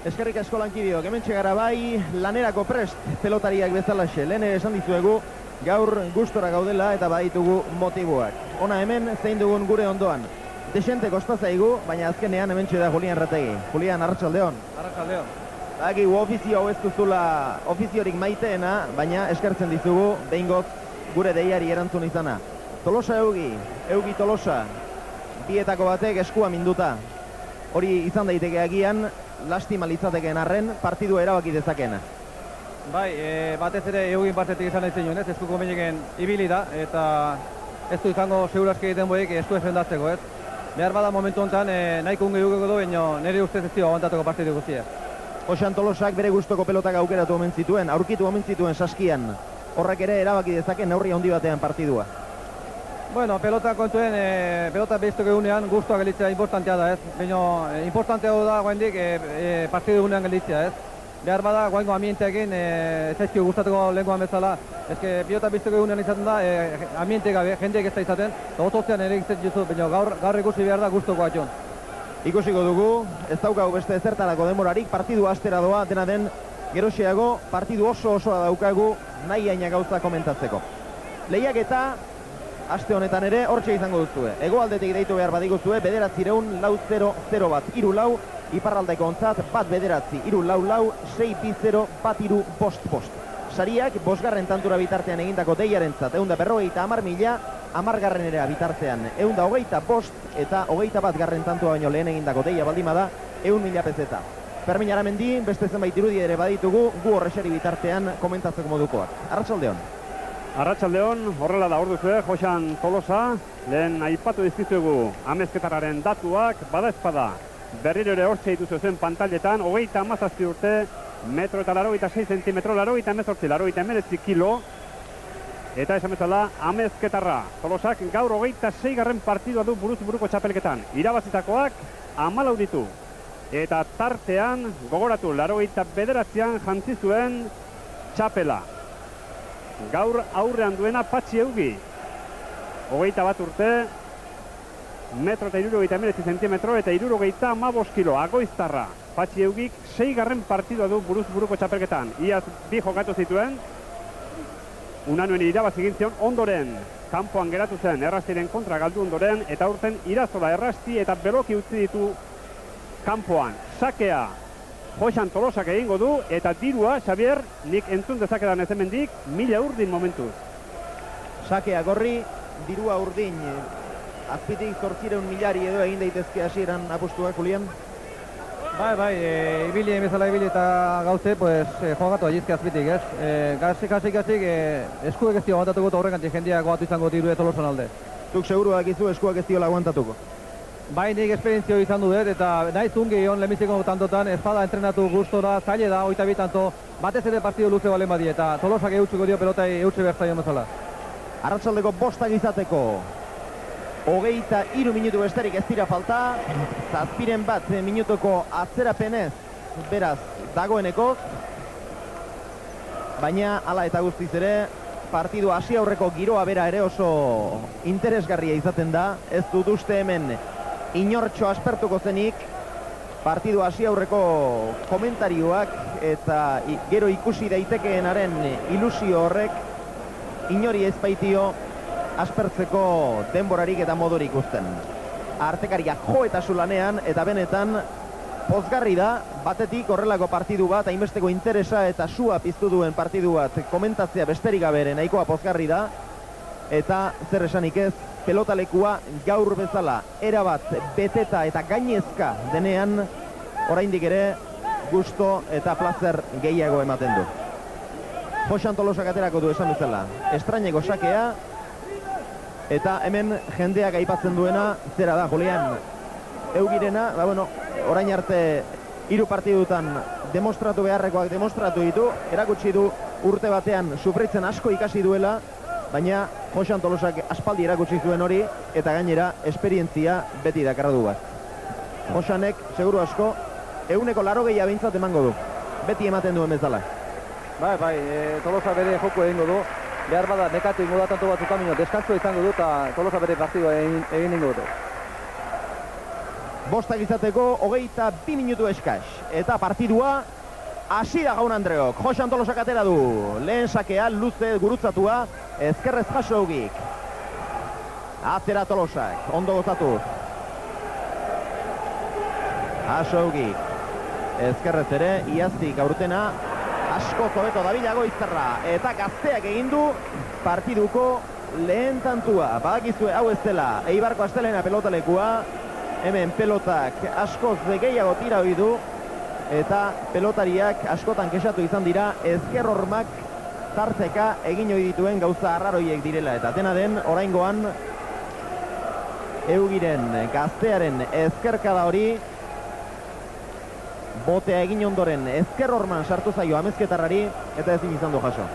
Eskerrik asko lankideok, hementxe gara bai lanerako prest pelotariak bezalaxe. Lehen esan dizuegu gaur gustora gaudela eta baditugu motiboak. Ona hemen zein dugun gure ondoan. Desente kostazaigu, baina azkenean hementxe da Julian Rategi. Julian, arratsaldeon. Arratsaldeon. Bagi ofizio hau ez duzula ofiziorik maiteena, baina eskertzen dizugu behingoz gure deiari erantzun izana. Tolosa Eugi Tolosa, bietako batek eskua minduta. Hori izan daiteke agian, lastima litzatekeen arren, partidua erabaki dezakena. Bai, batez ere Eugin partetik izan nahi zinuen, ez? Eskuko meneken ibili da, eta ez du izango seguraski egiten boik esku efendatzeko, ez? Behar bada momentu honetan, nahiko unge dugeko du, baina nire ustez ez dio aguantatuko partidu guztia. Joxan Tolosak bere gustoko pelotak aukeratu omen zituen, aurkitu omen zituen saskian. Horrek ere erabaki dezake neurri handi batean partidua. Bueno, pelota kontuen, pelota behiztuko egunean guztua gelitzea importantea da, ez? Baina importantea da guaindik partidu egunean gelitzea, ez? Behar bada guaingo ambienteekin zaizkio gustatuko lehenkoan bezala. Ezke pilota behiztuko egunean izaten da, ambiente gabe, jendeek ez da izaten, eta ototzean ere egiten juzu, baina gaur ikusi behar da guztoko atxon. Ikusiko dugu, ez daukagu beste ezertarako demorarik, partidu astera doa, dena den geroxeago, partidu osoa daukagu nahi aina gauza komentatzeko. Lehiak eta aste honetan ere hortxe izango duzue. Hegoaldetik deitu behar badiguzue, 9-4-0-0 bat, 3-4, iparraldeko ontzat, bat 9-3-4-6-2-0, bat 3-5-5. Sariak, bosgarren tantura bitartean egindako deiarentzat, 150.000, amargarrenera bitartean, 125 eta 21 garren tantua baino lehen egindako deia baldima da, 100.000 pezeta. Fermin Aramendi, beste zenbait irudi ere baditugu, gu horrexeri bitartean komentatzeko modukoak. Arratsaldeon. Arratsaldeon, horrela da orduzue, Joxan Tolosa, lehen aipatu dizkizuegu amezketararen datuak, bada espada, berriro ere hortxe dituzu zen pantailetan, 37 urte, metro eta 86 zentimetro, 88 kilo, eta esan bezala amezketarra. Tolosak gaur 26 garren partidua du buruz buruko txapelketan. Irabazitakoak 14 ditu. Eta tartean, gogoratu, 89an jantzi zuen txapela. Gaur aurrean duena Patxi Eugi. 21 urte, metro eta 79 zentimetro eta 75 kilo, agoiztarra. Patxi Eugik 6 garren partidua du buruz buruko txapelketan. Iaz bi jokatu zituen, Unanuen irabazi egin zion, ondoren kanpoan geratu zen Errastiren kontra galdu ondoren, eta aurten Irazola, Errasti eta Beloki utzi ditu kanpoan. Sakea Joxan Tolosak egingo du, eta dirua, Xavier, nik entzun dezakedan ez hemendik, 1000 urdin momentuz. Sakea gorri, dirua urdin, azpitik 800.000 edo egin daitezke hasieran apustuak, Julian? Bai, ibili bezala ibili eta gauze, pues, jogatu agizke azpitik, ez? Gasik, eskuek ez dio aguantatuko eta horrekantik jendeak goatu izango diru Tolosan alde. Zuk seguru dakizu eskuak ez diola aguantatuko. Bai, nik esperientzio izan du dut, eta nahi zungi hon lehenbiziko tantotan, espada entrenatu gustora, zaile da, 22 tanto, batez ere partidu luze balen badi, eta Tolosak eutxuko dio pelotai eutxe behar zaion bezala. Arratsaldeko 5 izateko. 23 minutu besterik ez dira falta, zazpiren bat minutuko atzerapenez, beraz, dagoeneko, baina hala eta guztiz ere, partidu hasi aurreko giroa bera ere oso interesgarria izaten da, ez dut uste hemen inortxo aspertuko zenik, partidu hasi aurreko komentarioak eta gero ikusi daitekeenaren ilusio horrek, inori ez baitio aspertzeko denborarik eta modurik usten. Artekariak jo eta zulanean, eta benetan pozgarri da, batetik horrelako partidu bat, hainbesteko interesa eta sua piztu duen partidu bat komentatzea besterik gabe nahikoa pozgarri da, eta zer esanik ez, pelotalekua gaur bezala erabat beteta eta gainezka denean, oraindik ere gusto eta plazer gehiago ematen du. Joxan Tolosak aterako du esan bezala, estraineko sakea, eta hemen jendeak aipatzen duena zera da, Julian. Eugirena, orain arte 3 partidutan demostratu beharrekoak demostratu ditu, erakutsi du urte batean sufritzen asko ikasi duela, baina Joxan Tolosak aspaldi erakutsi zuen hori, eta gainera esperientzia beti dakarra du bat. Joxanek, seguru asko, 180 behintzat emango du, beti ematen duen bezala. Bai, Tolosa bere joko egingo du, behar bada nekatu ingo da tanto batzutan, deskantzua izango du eta Tolosa bere partidua egin ingo du. bostak izateko 22 minutu eskaz. Eta partidua hasi da Jaun Andreok. Joxan Tolosak atera du. Lehen sakea, luze gurutzatua, ezkerrez jaso Eugik. Atzera Tolosak, ondo gozatu. Jaso Eugik. Ezkerrez ere, iaztik aurtena, asko zobeto dabilago izterra. Eta Gazteak egin du partiduko lehen tantua. Badakizue hau ez dela, Eibarko astelena pelotalekua. Hemen pelotak askoz gehiago tira hoi du. Eta pelotariak askotan kexatu izan dira ezker hormak tarteka egin hoi dituen gauza arraroiek direla. Eta dena den, oraingoan Eugiren Gaztearen ezkerkada hori botea egin ondoren ezker horman sartu zaio amezketarrari eta ezin izan du jaso.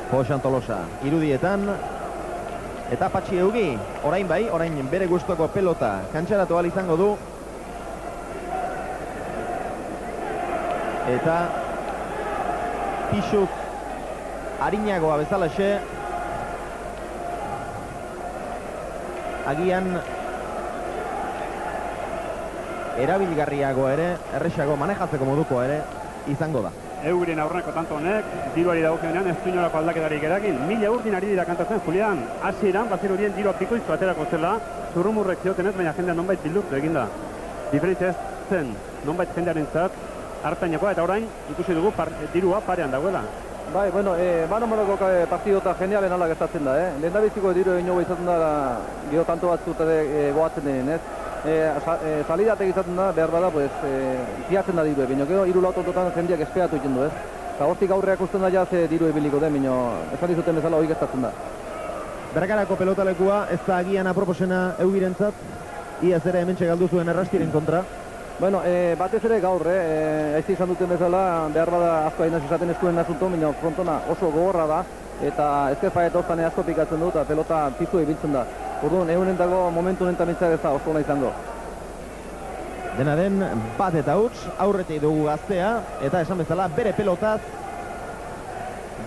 Joxan Tolosa irudietan. Eta Patxi Eugi, orain bai, orain bere gustoko pelota kantxaratu ahal izango du. Eta pixuz harinagoa bezalaxe, agian erabilgarriagoa ere, erresago manejatzeko moduko ere izango da. Eugiren aurreneko tanto honek, diruari dagokionean ez du inolako aldaketarik eragin. 1000 urdin ari dira kantatzen, Julian. Hasieran bazirudien dirua pikoiztu aterako zela, zurrumurrek ziotenez, baina jendea nonbait bildurtu eginda. Diferentzia ez zen, nonbait jendearen zat, hartainakoa, eta orain ikusi dugu dirua parean dagoela. Bai, bueno, mano-manoko partidota genialen ala gertatzen da, Lehen da biziko diru inogu izaten da, gero tanto batzut goatzen denen, ez? Salidatek izaten da, behar bada, pues, ziatzen da diru, baina gero hiru lau tontotan jendeak espeatu egiten du, ez? Eta hortik aurreak usten da jaz diru ebiliko den, baina esan dizuten bezala hori gertatzen da. Bergarako pelotalekua ez da agian aproposena Eugirentzat, iaz ere hementxe galdu zuen errastiren kontra. Bueno, batez ere gaur, aizi izan duten bezala, behar bada asko hainaz izaten eskuen nasunto, baina frontona oso gogorra da, eta ezkerpaet hortan asko pikatzen du, eta pelota pizu ibiltzen da. Orduan, egunentako momentu honetan ez da oso ona izango. Dena den, bat eta huts, aurretik dugu Gaztea, eta esan bezala bere pelotaz,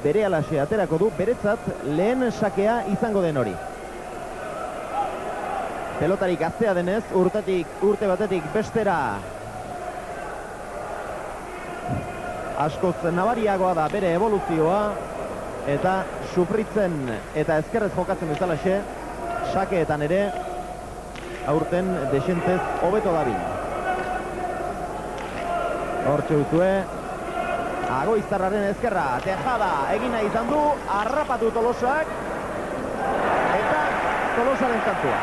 bere alaxe aterako du, beretzat lehen sakea izango den hori. Pelotari Gaztea denez, urte batetik bestera askoz nabariagoa da bere evoluzioa, eta sufritzen eta ezkerrez jokatzen bezalaxe, sakeetan ere aurten desentez hobeto dabil. Hortxe duzue, Agoiztarraren ezkerra, Tejada egina izan du, harrapatu Tolosak, eta Tolosaren kantua.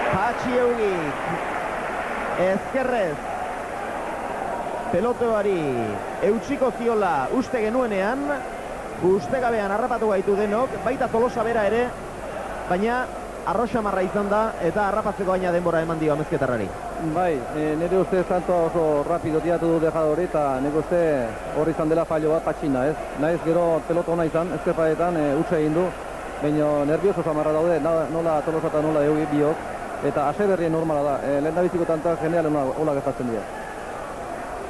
Patxi Eugik, ezkerrez, pelotoari eutxiko ziola uste genuenean, ustegabean harrapatu gaitu denok, baita Tolosa bera ere, baina arroxamarra izan da eta harrapatzeko baina denbora eman dio amezketarrari. Bai, nire uste zantoa oso rapido tiratu du dejado hori eta nire uste hori izan dela fallo bat Patxina, ez? Naiz gero pelota ona izan, ezkerpaetan utxe egin du, baina nervioso zamarra daude, nola Tolosa eta nola Eugi biok, eta ase berrien normala da, lehen da biziko tantak genialen hola gertatzen dira.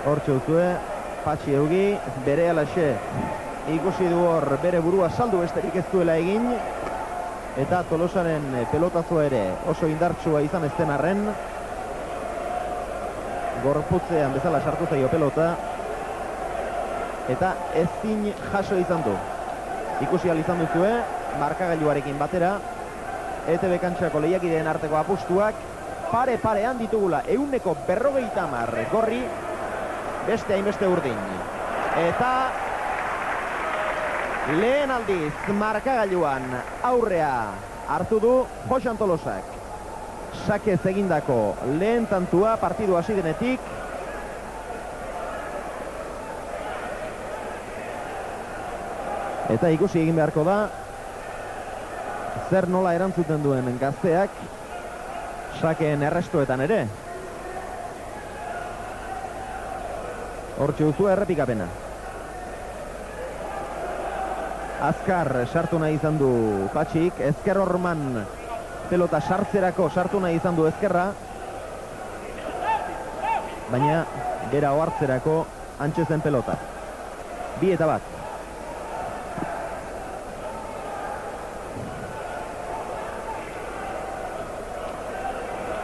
Hortxe duzue, Patxi Eugi, bere alaxe ikusi du hor bere burua saldu besterik ez duela egin, eta Tolosaren pelotazoa ere oso indartsua izan ezten arren, gorputzean bezala sartu zaio pelota, eta ezin jaso izan du. Ikusi ahal izan duzue, markagailuarekin batera, ETB kantxako lehiakideen arteko apustuak, pare-parean ditugula, 150 gorri, beste hainbeste urdin. Eta lehen aldiz markagailuan aurrea hartu du Joxan Tolosak. Sakez egindako lehen tantua partidu hasi denetik. Eta ikusi egin beharko da zer nola erantzuten duen Gazteak sakeen errestuetan ere. Hortxe duzu errepikapena. Azkar sartu nahi izan du Patxik, ezker horman pelota sartzerako sartu nahi izan du ezkerra, baina bera ohartzerako antxe zen pelota. 2 eta 1.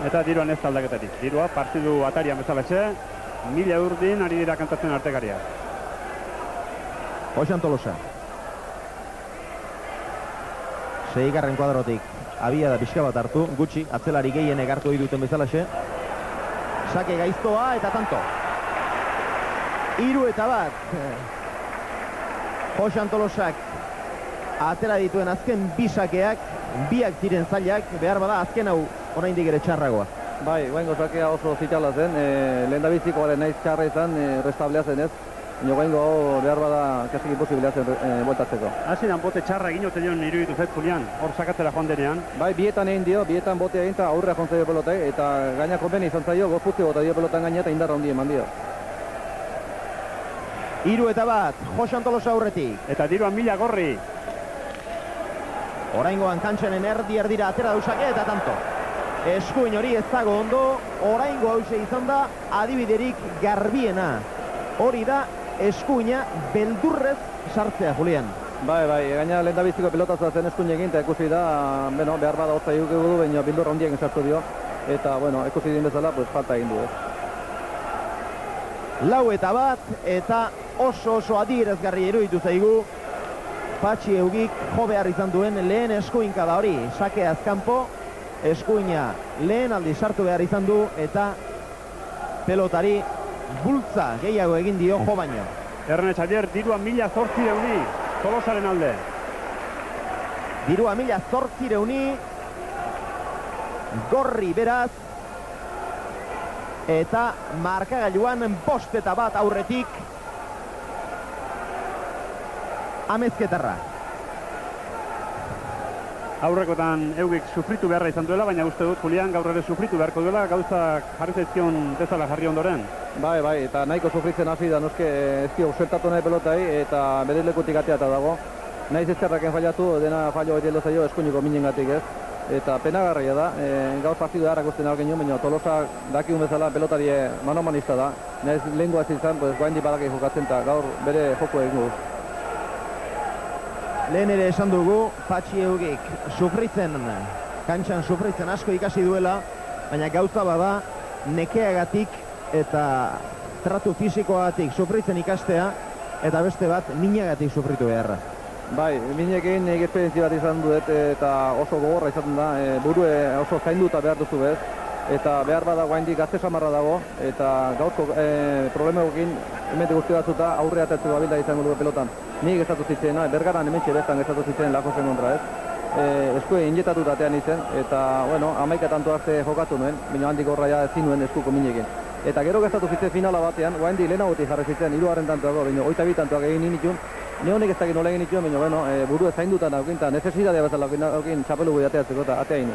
Eta diruan ez aldaketarik. Dirua partidu atarian bezalaxe, 1000 urdin ari dira kantatzen artekariak. Joxan Tolosa. Seigarren kuadrotik abia da pixka bat hartu, gutxi, atzelari gehien egartu duten bezalaxe. Sake gaiztoa eta tanto. 3-1. Joxan Tolosak atera dituen azken bisakeak, biak ziren zailak, behar bada azken hau oraindik ere txarragoa. Bai, guaingo sakea oso zitala zen, lehen da bizikoaren naiz txarra izan, restablea zen ez. Guaingo hau behar bada kasik imposibilea zen bueltatzeko. Hasieran bote txarra egin ote dion iruditu zait, Julian, hor sakatzera joan denean. Bai, bietan egin dio, bietan botea egin eta aurrea joan zaio pelotai, eta gaina konbeni izan zaio, gozputze bota dio pelotan gaina eta indarra handi eman dio. 3-1, Joxan Tolosa aurretik. Eta diruan 1000 gorri. Oraingoan kantxanen erdira atera dausake eta tanto. Eskuin hori ez dago ondo, oraingo hause izan da adibiderik garbiena. Hori da eskuina beldurrez sartzea, Julian. Bai, gaina lehen da biziko pelotazua zen eskuinekin, eta ikusi da, behar bada hotza egin du, baina bildurra handiak sartu dio. Eta, ikusi din bezala, falta egin du, 4-1, eta oso adierazgarri iruditu zaigu. Patxi Eugik jo behar izan duen lehen eskuinka da hori. Sake azkanpo, eskuina lehen aldi sartu behar izan du, eta pelotari bultza gehiago egin dio jo baino. Erne Xavier, dirua 1800 Tolosaren alde. Dirua 1800 gorri beraz, eta markagailuan 5-1 aurretik Amezketarra. Aurrekotan Eugik sufritu beharra izan duela, baina uste dut Julian gaur ere sufritu beharko duela, gauzak jarri zaizkion bezala jarri ondoren. Bai, eta nahiko sufritzen hasi da, noske ezkio useltatu nahi pelotai, eta bere lekutik ateata dago. Naiz ezkerraken fallatu, dena fallo hori zaio eskuiniko minengatik ez. Eta penagarria da, gaur partidu harrak usten algen baina Tolosa dakiun bezala pelotari manomanista da. Naiz lehenko hasi izan, guain dipadak jokatzen eta gaur bere joko egin du. Lehen ere esan dugu, Patxi Eugik sufritzen, kantxan sufritzen asko ikasi duela, baina gauza bada nekeagatik eta tratu fizikoagatik sufritzen ikastea, eta beste bat minagatik sufritu beharra. Bai, minekin esperientzia bat izan dut eta oso gogorra izaten da, burue oso zainduta behar duzu bez, eta behar bada guaindik gazte samarra dago, eta gauzko problemegokin hemen guzti batzuta aurre atatzeko abilda izango dugu pelotan. Nik gestatu zitzen, bergaran hementxe bertan gestatu zitzen Lakosen kontra ez. Eskue injetatu datean izen, eta, amaika tanto arte jokatu nuen, baina handik horra ja ezin nuen eskuko minekin. Eta gero gestatu zitzen finala batean, guaindik lehenagotik jarri zitzen, 3 tantoago, baina 22 tantoak egin nituen. Ni honek ez dakit nola egin nituen, baina, buru ez zaindutan aukin, eta necesidadea bezala aukin txapelu gui ateatzeko eta atea egin.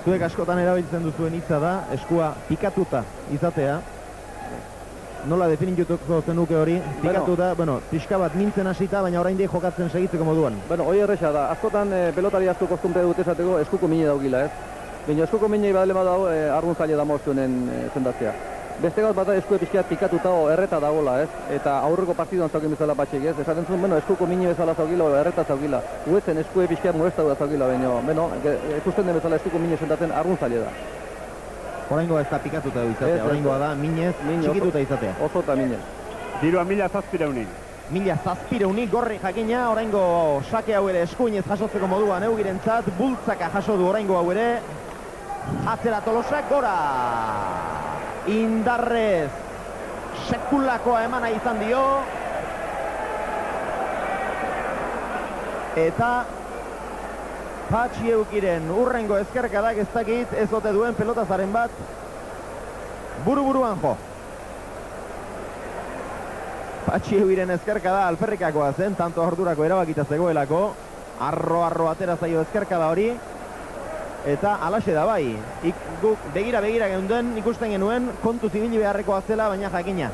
Zuek askotan erabiltzen duzuen hitza da, eskua pikatuta izatea. Nola definituko zenuke hori, pikatuta, pixka bat mintzen hasita, baina oraindik jokatzen segitzeko moduan. Hori erresa da, askotan pelotari asko kostumpe dut esateko eskuko mine daugila ez. Baina eskuko mine badale badau, argun zaila da moztuenen zendatzea. Beste gauz bat eskue pixkiat pikatuta o erreta dagoela ez, eta aurreko partiduan zaukin bezala patxik ez, esaten zuen, eskuko mine bezala zaukila o erreta zaukila. Uetzen eskue pixkiat molestatu da zaukila, baina, ikusten den bezala eskuko mine zendatzen argun zaila da. Oraingoa ez da pikatuta du izatea, oraingoa da minez txikituta izatea. Oso eta minez. Dirua 1700. 1700 gorri jakina, oraingo sake hau ere eskuinez jasotzeko moduan Eugirentzat, bultzaka jaso du oraingo hau ere. Atzera Tolosak gora! Indarrez sekulakoa emana izan dio. Eta Patxi Eukiren urrengo ezkerkadak ez dakit ez ote duen pelotazaren bat buru-buruan jo. Patxi Eukiren ezkerkada alferrikakoa zen, tanto ordurako erabakita zegoelako. Arro atera zaio ezkerkada hori. Eta alaxe da bai, guk begira geunden ikusten genuen kontu zibili beharrekoa zela, baina jakina.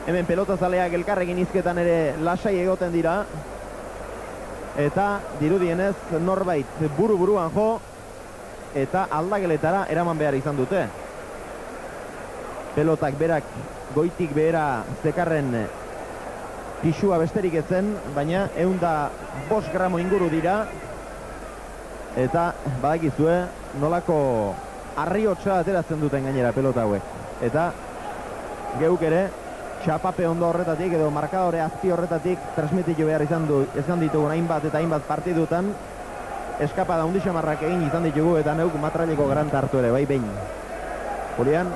Hemen pelotazaleak elkarrekin izketan ere lasai egoten dira. Eta dirudienez norbait buru-buruan jo, eta aldageletara eraman behar izan dute. Pelotak berak goitik behera zekarren pixua besterik ezen, baina 105 gramo inguru dira. Eta badakizue nolako arriotsa ateratzen duten gainera pelota hauek. Eta geuk ere txapape ondo horretatik edo markadore azpi horretatik transmititu behar izan ditugun hainbat eta hainbat partidutan eskapada hundi xamarrak egin izan ditugu eta neuk matraileko garanta hartu ere, bai behin. Julian,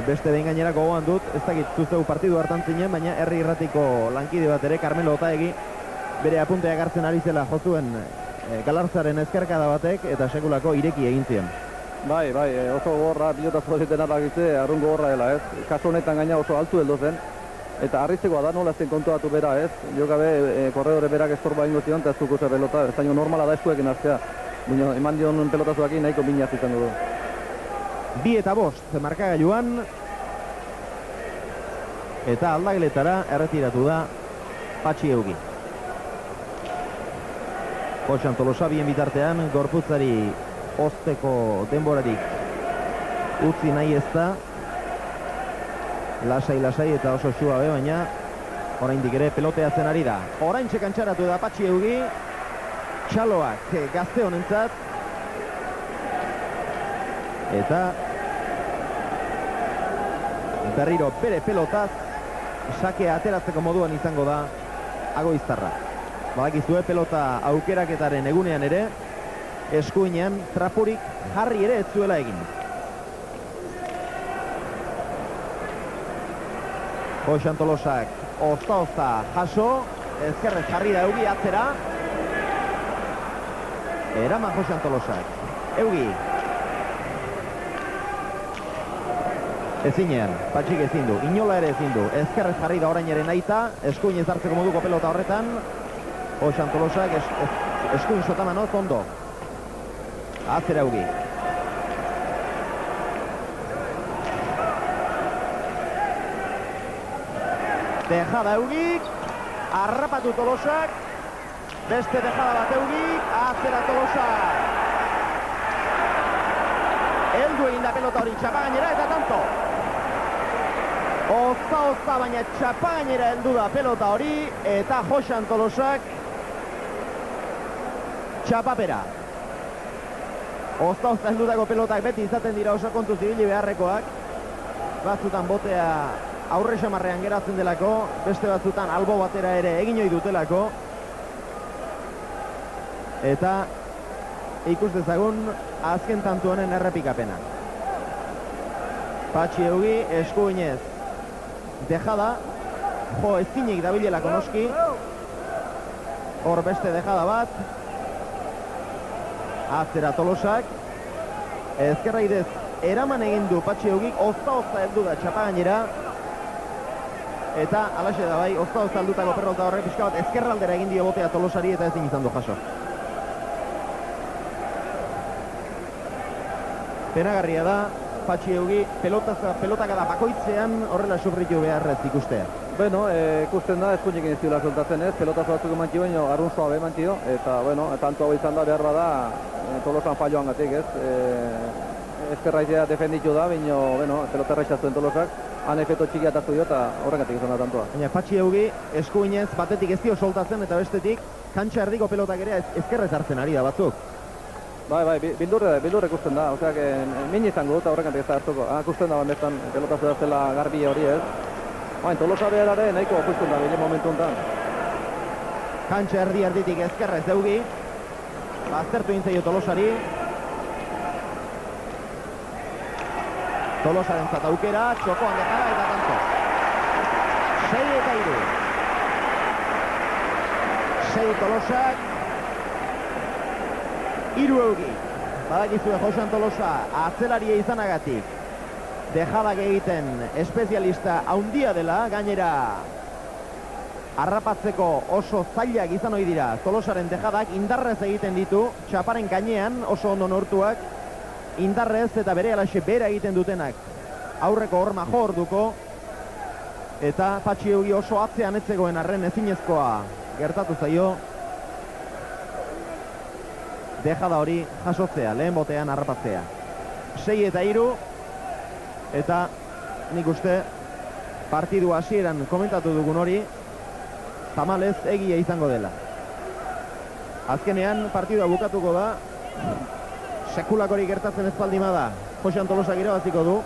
beste behin gainera gogoan dut, ez dakit zuztegu partidu hartan zinen, baina herri irratiko lankide bat ere, Carmelo Otaegi, bere apunteak hartzen ari zela jozuen Galartzaren ezkerkada batek eta sekulako ireki egin zion. Bai, oso gogorra, pilotazko zitena bakitze, arrun gogorra dela, ez? Kasu honetan gaina oso altu heldu zen, eta harritzekoa da nola zen kontuatu bera, ez? Jokabe, korredore berak estorba ingo zion, eta ez duko ze pelota, ez daño normala da eskuekin aztea. Baina, eman dion pelotazuakin nahiko minaz izango du. 2-5 markagailuan, eta aldageletara erretiratu da Patxi Eugi. Joxan Tolosa bien bitartean, gorputzari osteko denborarik utzi nahi ez da. Lasai eta oso suabe, baina oraindik ere peloteatzen ari da. Oraintxe kantxaratu da Patxi Eugi, txaloak gazte honentzat. Eta berriro bere pelotaz sakea ateratzeko moduan izango da Agoiztarra. Badakizue pelota aukeraketaren egunean ere eskuinean trapurik jarri ere ez zuela egin. Joxan Tolosak ozta jaso, ezkerrez jarri da Eugi atzera. Eraman Joxan Tolosak. Eugi. Ezinean, Patxik ezin du, inola ere ezin du. Ezkerrez jarri da orain ere naita, eskuinez hartzeko moduko pelota horretan. Joxan Tolosak eskuin sotamanoz ondo. Atzera Eugi. Dejada Eugi, harrapatu Tolosak, beste dejada bat Eugi, atzera Tolosak. Eldu egin da pelota hori txapagainera eta tanto. Ozta, baina txapagainera heldu da pelota hori eta Joxan Tolosak txapapera. Ozta heldutako pelotak beti izaten dira oso kontu zibili beharrekoak. Batzutan botea aurre xamarrean geratzen delako, beste batzutan albo batera ere egin ohi dutelako. Eta ikus dezagun azken tantu honen errepikapena. Patxi Eugi eskuinez dejada, jo ezinik dabilelako noski. Hor beste dejada bat. Atzera Tolosak. Ezkerra idez eraman egin du Patxi Eugik, ozta heldu da txapagainera. Eta alaxe da bai, ozta heldutako perrota horrek pixka bat ezkerraldera egin dio botea Tolosari eta ezin izan du jaso. Penagarria da, Patxi Eugi pelotakada bakoitzean horrela sufritu beharrez ikustea. Bueno, ikusten da, eskuinekin ez diola soltatzen ez, pelotazo batzuk emantio baino, arrun suabe emantio, eta, bueno, tanto hau izan da behar bada, Tolosan falloan gatik ez. Ezkerraitea defenditu da, baino, bueno, pelota errexatzen Tolosak, han efeto txikia hartu dio eta horrengatik izan da tantoa. Baina Patxi Eugi eskuinez batetik ez dio soltatzen eta bestetik kantxa erdiko pelotak ere ezkerrez hartzen ari da batzuk. Bai, bildurre ikusten da, oseak, min izango dut horrengatik ez da hartuko. Ikusten da bandetan pelotazo daztela garbi hori ez. Baina Tolosa beharare nahiko ikusten da bile momentu honetan. Kantxa erditik ezkerrez Eugi. Aztertu intzaio Tolosari. Tolosaren zat aukera, txokoan dejara eta tanto. 6-3. 6 Tolosak. 3 Eugi. Badakizue Joxan Tolosa atzelaria izanagatik dejadak egiten espezialista haundia dela, gainera harrapatzeko oso zailak izan ohi dira Tolosaren dejadak, indarrez egiten ditu, txaparen gainean oso ondo nortuak, indarrez eta bere alaxe bera egiten dutenak aurreko horma jo orduko, eta Patxi Eugi oso atzean etzegoen arren ezinezkoa gertatu zaio dejada hori jasotzea, lehen botean harrapatzea. 6-3, eta nik uste partidu hasieran komentatu dugun hori tamalez egia izango dela. Azkenean partidua bukatuko da Sekulakorik gertatzen ezpaldima da. Josean Tolosak irabaziko du.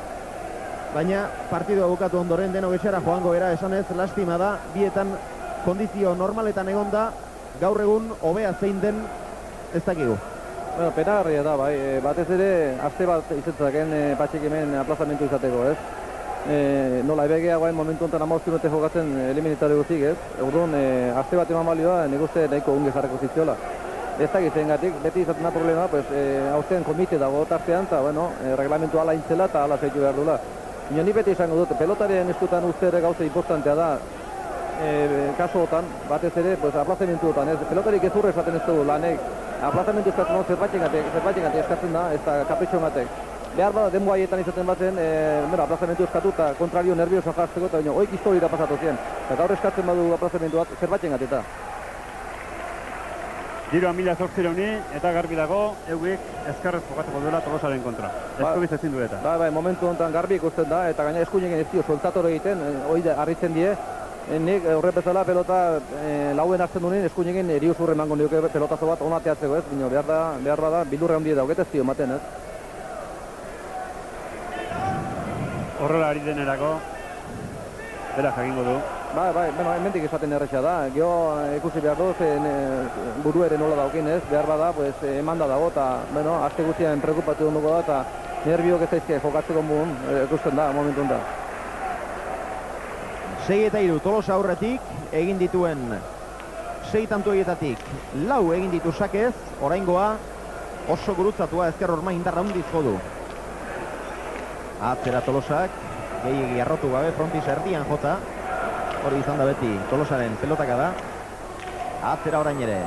Baina partidua bukatu ondoren denok etxera joango era esanez lastima da. Bietan kondizio normaletan egonda, gaur egun hobea zein den ez dakigu. Bueno, penagarria da, bai, batez ere aste bat izetzaken Patxik hemen aplazamentu izateko, ez? Nola ebegea guain momentu honetan 15 minute jokatzen eliminatore guztik, ez? Orduan, aste bat eman balioa, nik uste nahiko unge jarreko ziziola. Ez dakit zengatik, beti izaten da problema, pues, haustean komite dago tartean, eta, bueno, reglamentu ala intzela eta ala zeitu behar dula. Ino, ni beti izango dut, pelotaren eskutan uste ere gauza importantea da, kasuotan, batez ere, pues, aplazamentuotan, ez? Pelotarik ez urre esaten ez dugu lanek, aplazamentu eskatzen hau zerbaitik eskatzen da, ez da kapritxo ematek. Behar bada denbo haietan izaten batzen, aplazamentu eskatu eta kontrario nervioso jartzeko, eta baina oik historira pasatu zien. Eta gaur eskatzen badu aplazamentu bat, zerbaitik eta. Giroa 1800 eta garbi dago, eugik ezkerrez jokatuko duela Tolosaren kontra. Eskubiz ezin du eta. Bai, momentu honetan garbi ikusten da, eta gaina eskuinekin ez dio soltatore egiten, hori harritzen die. Nik horre bezala pelota lauen hartzen duen eskuinekin eriuzurre emango nioke pelotazo bat onateatzeko, ez? Bino, behar da, bildurre handia dauketez dio ematen, ez? Horrela ari denerako, bera jakingo du. Bai, bueno, hemendik esaten erretxa da. Gio ikusi behar du, buru ere nola daukin, ez? Behar bada, pues, emanda dago, eta, bueno, aste guztian preokupatu dugu da, eta nerviok ez daizke jokatzeko mugun, ikusten da, momentu da. 6-3 Tolosa aurretik, egin dituen 6 tantu horietatik 4 egin ditu sakez, oraingoa oso gurutzatua ezker horma indarra hundiz jodu. Atzera Tolosak, gehiegi arrotu gabe, frontiz erdian jota, hori izan da beti Tolosaren pelotaka da. Atzera orain ere.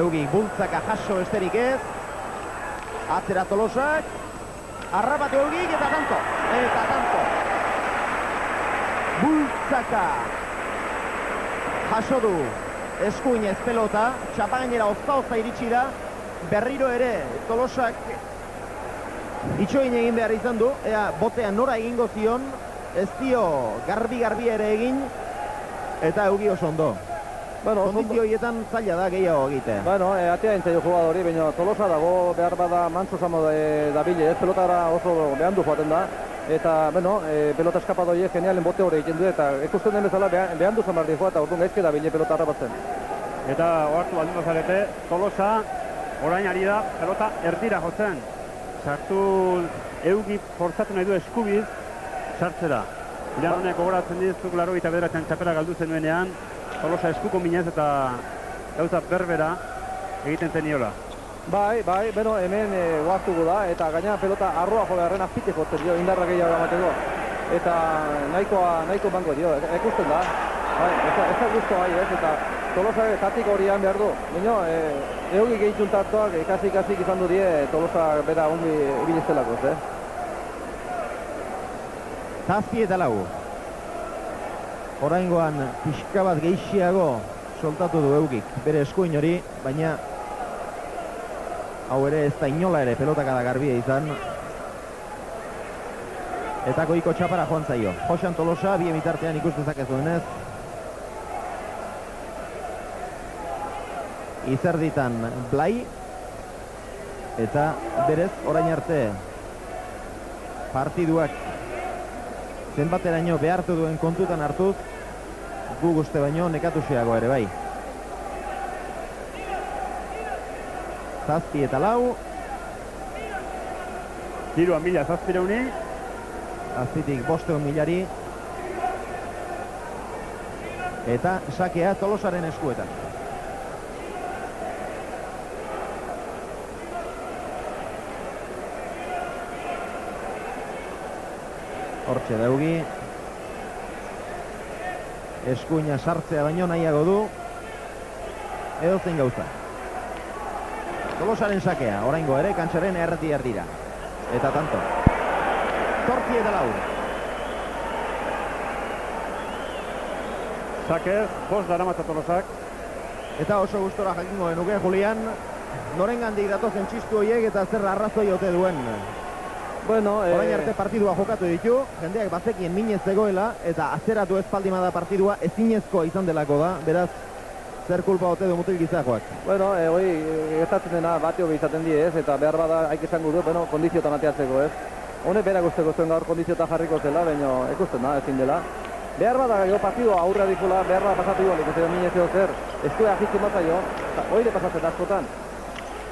Eugik bultzaka jaso esterik ez. Atzera Tolosak, arrapatu Eugik eta tanto. Bultzaka jaso du eskuinez pelota, txapagainera ozta iritsi da, berriro ere Tolosak itxoin egin behar izan du, ea botea nora egingo zion, ez dio garbi ere egin, eta Eugi oso ondo. Bueno, kondizio horietan zaila da gehiago egite. Bueno, atea entzaio jugadori, baina Tolosa dago behar bada mantzo zamo da bile, ez pelotara oso behandu joaten da. Eta, bueno, pelota eskapadoie genialen bote hori egiten du, eta ikusten den bezala behandu zamarri joa, eta orduan gaizke da bile pelota harrapatzen. Eta ohartu baldin bazarete, Tolosa orain ari da pelota erdira jotzen. Sartu Eugi forzatu nahi du eskubiz, sartzera. Iran honek gogoratzen dizuk 89 txapela galdu zenuenean, Tolosa eskuko minez eta gauza berbera egiten zeniola. Bai, bueno, hemen guaztuko da, eta gaina pelota arroa jo beharren azpite jotzen dio, indarra gehiago amateko. Eta nahiko banko dio, ikusten da. Bai, ez da guztu bai, ez, eta Tolosa tatik horian behar du. Baina, Eugi gehitun tartuak ikasik izan du die, Tolosa bera ongi ibiliztelako, ez, Zazpi eta 4. Oraingoan pixka bat gehiago soltatu du Eugik bere eskuin hori, baina hau ere ez da inola ere pelotaka da garbia izan. Eta goiko txapara joan zaio. Josean Tolosa, bien bitartean ikus dezakezuenez. Izerditan Blai. Eta berez orain arte partiduak zenbateraino behartu duen kontutan hartuz, gu guzti baino nekatusiago ere bai. Zazpi eta 4. Giroa 1700. Azpitik 500.000. Eta sakea Tolosaren eskuetan. Hortxe da Eugi. Eskuina sartzea baino nahiago du. Edozein gauza. Tolosaren sakea, oraingo ere, kantxaren erdira. Eta tanto. 8 eta 4. Sakez, 5 daramatza Tolosak. Eta oso gustora jakingo genuke, Julian, norengandik datozen txistu horiek eta zer arrazoi ote duen. Bueno, orain arte partidua jokatu ditu, jendeak bazekien minez zegoela, eta azeratu espaldimada partidua ezinezkoa izan delako da, beraz, zer kulpa ote du mutil gizajoak? Bueno, hoi gertatzen dena bateo izaten die ez, eta behar bada haik esango du, bueno, kondiziotan ateatzeko ez. Honek berak usteko zuen gaur kondiziotan jarriko zela, baina ikusten da, ezin dela. Behar bada jo partidua aurra dikula, behar bada pasatu jo, ikusten da minezio zer, eskue ahitzen bat jo, hoire pasatzen askotan.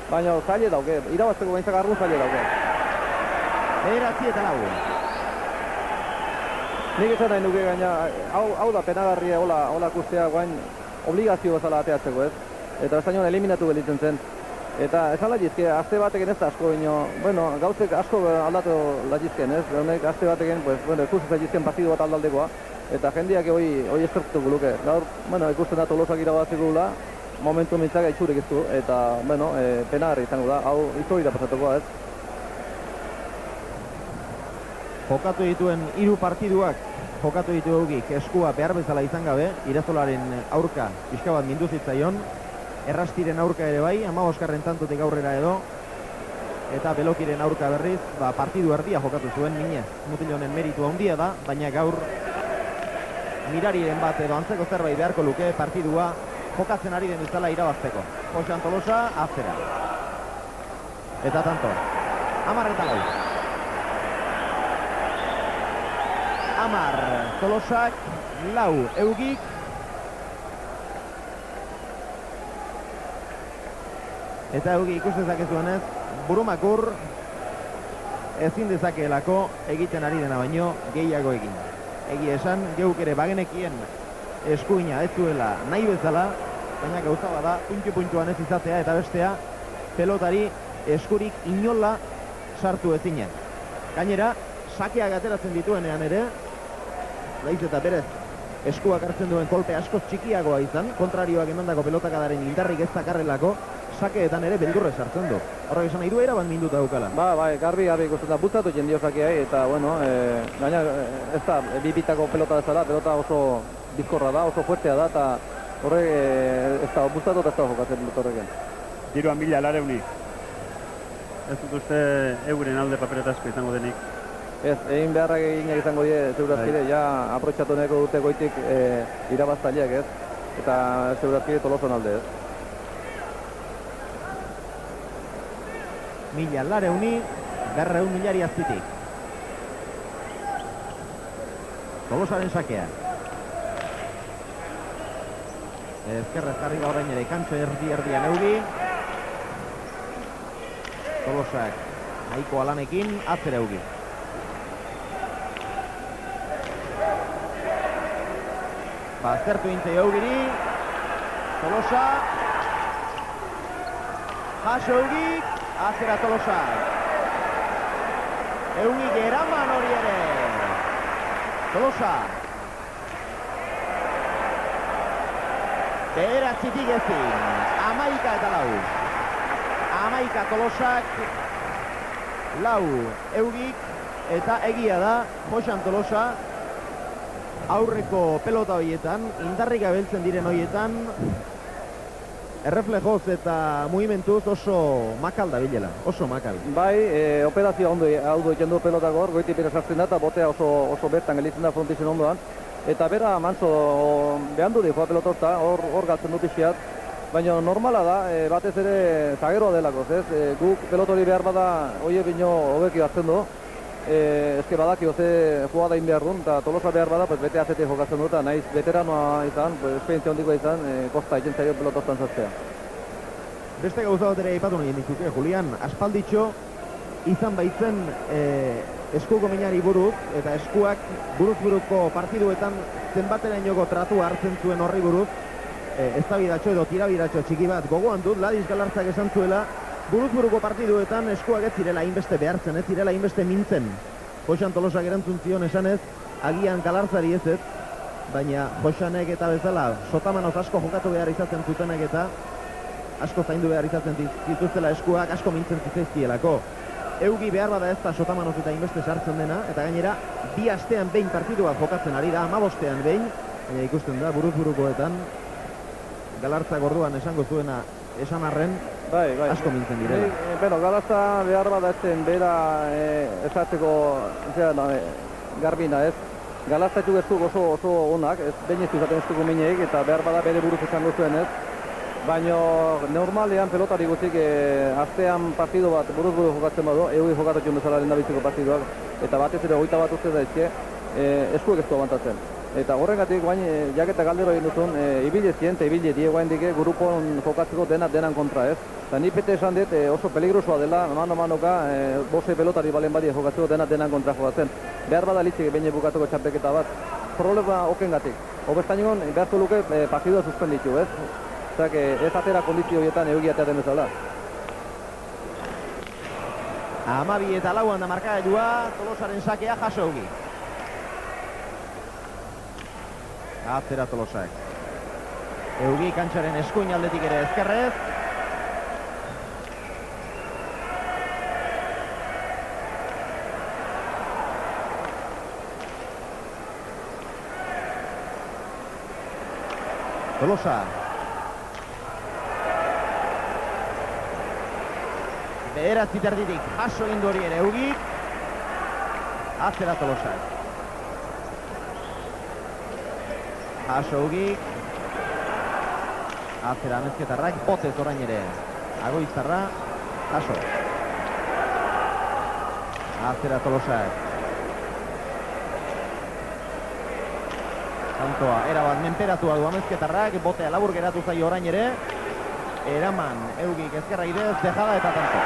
Baina zaile dauke, irabazteko bainzak argun zaile dauke. Bederatzi eta lau. Nik esan nahi nuke gaina, hau da penagarria hola kustea guain obligazio bezala ateatzeko ez. Eta ez da eliminatu belitzen zen. Eta esan lagizke, aste bateken ez da asko bino, bueno, gauzek asko aldatu lagizken ez. Honek aste bateken, pues, bueno, ikusten lagizken partidu bat aldaldekoa. Eta jendeak hoi eskertuko luke. Gaur, bueno, ikusten da Tolosak irabaziko gula, momentu mintzak itxurek iztu. Eta, bueno, penagarri izango da, hau historia pasatuko ez. Jokatu dituen 3 partiduak, jokatu ditu eugik eskua behar bezala izan gabe, Irazolaren aurka pixka bat mindu zitzaion, Errastiren aurka ere bai, 15. tantotik aurrera edo, eta Belokiren aurka berriz, partidu erdia jokatu zuen minez. Mutil honen meritu handia da, baina gaur mirariren bat edo antzeko zerbait beharko luke partidua jokatzen ari den bezala irabazteko. Joxan Tolosa, azera. Eta tanto, 10 eta 4. 10 Tolosak, 4 eugik. Eta eugi ikustezakezuenez, burumakur ezin dezakeelako egiten ari dena baino gehiago egin. Egi esan, geuk ere bagenekien eskuina ez duela nahi bezala, baina gauza bada puntu-puntuan ez izatea eta bestea pelotari eskurik inola sartu ezinen. Gainera, sakeak ateratzen dituenean ere, laiz eta berez eskuak hartzen duen kolpe askoz txikiagoa izan, kontrarioak emandako pelotakadaren indarrik ez dakarrelako, sakeetan ere beldurre sartzen du. Horrek esan nahi du eraban minduta daukala. Bai, garbi ikusten da, bultzatu jendio sakeai, eta bueno, gaina ez da, bipitako pelota bezala, pelota oso bizkorra da, oso fuertea da, eta horrek ez da, bultzatu eta ez da jokatzen pelota horreken. Diruan 1000 Ez dut uste euren alde paperetazko izango denik. Ez, egin beharrak eginak izango die, zeurazkide, ja aprotxatu neko dute goitik irabaztaileak ez, eta zeurazkide Tolosan alde ez. 1000 lareuni, 200.000 azpitik. Tolosaren sakea. Ezkerrez jarri da orain ere kantxo erdian eugi. Tolosak nahiko alanekin atzera eugi. Baztertu inte eugiri. Tolosa. Jaso eugik. Azera Tolosa. Eugik eraman hori ere. Tolosa. Bederatzitik ezin. 11 eta 4. 11 Tolosak. 4 eugik. Eta egia da, Joxan Tolosa aurreko pelota horietan, indarrik abeltzen diren horietan, erreflejoz eta mugimentuz oso makal da bilela, oso makal. Bai, operazioa ondo egiten du pelotak hor, goiti bera sartzen da, eta botea oso bertan gelitzen da frontizen ondoan. Eta bera manso behan du joa pelotozta, hor galtzen dut ixiat. Baina normala da, batez ere zageroa delakoz, ez? Guk pelotori behar bada, oie bino hobeki hartzen du. Ezke badaki oze joa dain behar duen, eta Tolosa behar bada, pues bete azete jokatzen dut, naiz veteranoa izan, pues esperientzia hondikoa izan, kosta egin zaio pelotoztan zaztea. Beste gauza bat ere aipatu nahi dituke, Julian, aspalditxo izan baitzen eskuko minari buruz, eta eskuak buruz-buruko partiduetan zenbaterainoko tratua hartzen zuen horri buruz, eztabidatxo edo tirabidatxo txiki bat gogoan dut, Ladiz Galartzak esan zuela, buruz-buruko partiduetan eskuak ez zirela inbeste behartzen, ez zirela inbeste mintzen. Joxan Tolosak erantzun zion esanez, agian Galartzari ez ez, baina Joxanek eta bezala, sotamanoz asko jokatu behar izaten zutenek eta asko zaindu behar izaten dituztela eskuak, asko mintzen zitzaizkielako. Eugi behar bada ez da sotamanoz eta inbeste sartzen dena, eta gainera, 2 astean behin partidu bat jokatzen ari da, 15ean behin, baina ikusten da, buruz-burukoetan, Galartzak orduan esango zuena esan arren, bai. Asko mintzen direla. Bueno, Galartza behar bada ezen bera esatzeko garbina ez. galaztatu eskuk oso onak, ez behin ez izaten eskuko mineik, eta behar bada bere buruz esango zuen ez. Baina normalean pelotari gutxik astean partido bat buruz jokatzen badu, eugi jokatzen bezala lehendabiziko partiduak, eta batez ere 21 urte daizke, eskuek ez du abantatzen. Eta horregatik guain jaketa galdero egin duzun, ibile zien eta ibile die guain dike grupon jokatzeko denan kontra ez. Eta ni pete esan dit oso peligrosoa dela, mano-manoka, bose pelotari balen badia jokatzeko denan kontra jokatzen. Behar bada litzik behin bukatuko txapeketa bat, problema okengatik. Obestainoan behartu luke partidua suspenditu ez. Osak ez atera kondizio horietan eugi ateaten bezala. 12 eta 4 da markagailua, Tolosaren sakea jaso Eugi. Atzera Tolosak. Eugi kantxaren eskuin aldetik ere ezkerrez. Tolosa. Bederatzi terditik jaso egin du hori ere Eugi. Atzera Tolosak. Jaso Eugi. Atzera Amezketarrak, botez orain ere Agoiztarra, jaso. Atzera Tolosak. Kantoa, erabat menperatua du Amezketarrak, botea labur geratu zaio orain ere. Eraman Eugik ezkerra idez, dejada eta tanto.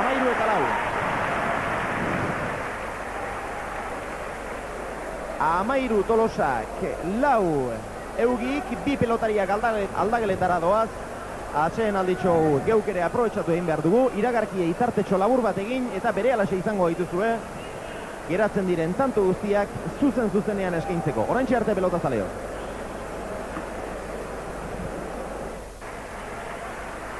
13 eta 4. 13 Tolosak, 4 Eugik, bi pelotariak aldageletara doaz. Atxeen alditxo geuk ere aprobetsatu egin behar dugu. Iragarkie izartetxo labur bat egin eta bere alaxe izango dituzue. Geratzen diren tanto guztiak zuzenean eskaintzeko. Oraintxe arte pelota zaleo.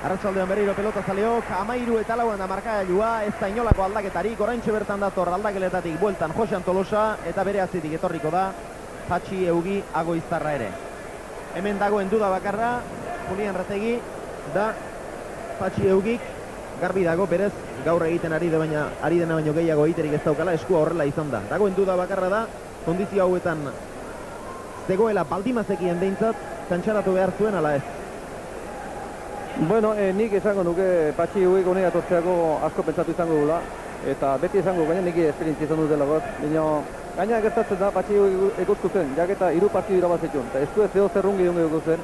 Arratsaldean berriro pelota zaleok, 13 eta 4 da markagailua, ez da inolako aldaketarik, oraintxe bertan dator aldageletatik bueltan Josean Tolosa, eta bere atzetik etorriko da Patxi Eugi Agoiztarra ere. Hemen dagoen duda bakarra, Julian Retegi, da Patxi Eugik, garbi dago, berez, gaur egiten ari dena baino gehiago egiterik ez daukala, eskua horrela izan da. Dagoen duda bakarra da, kondizio hauetan zegoela baldimazekien behintzat, kantxaratu behar zuen ala ez. Bueno, nik esango nuke Patxi Eugik honea atortzeako asko pentsatu izango dula, eta beti esango gaina nik esperientzia izan dut dela bat, baina gaina gertatzen da Patxi Eugik ekozku zen, jaketa 3 partidu irabazitun, eta ez du ez zerrungi dungu dugu zen,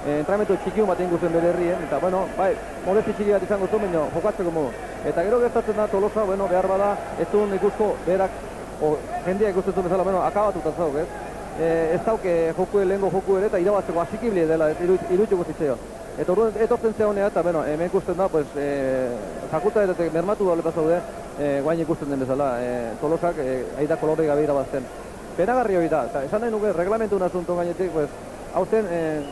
entrenamendu txikiun bat ingo zen bere herrien, eta bueno, bai, molesti txiki bat izango zuen, baina jokatzeko modu. Eta gero gertatzen da Tolosa, bueno, behar bada, ez duen ikusko berak, jendea ikusten zuen bezala, bueno, akabatuta zauk, ez? Ez dauke lehengo joku ere, eta irabazteko asikibli dela, irutxuko zitzeo. Eta orduan etortzen ze honea, eta bueno, hemen ikusten da, pues, fakultateetek mermatu da lepa zaude, guain ikusten den bezala, Tolosak aida kolore gabe irabazten. Penagarri hori da, eta esan nahi nuke reglamentu asunto gainetik, pues, hauten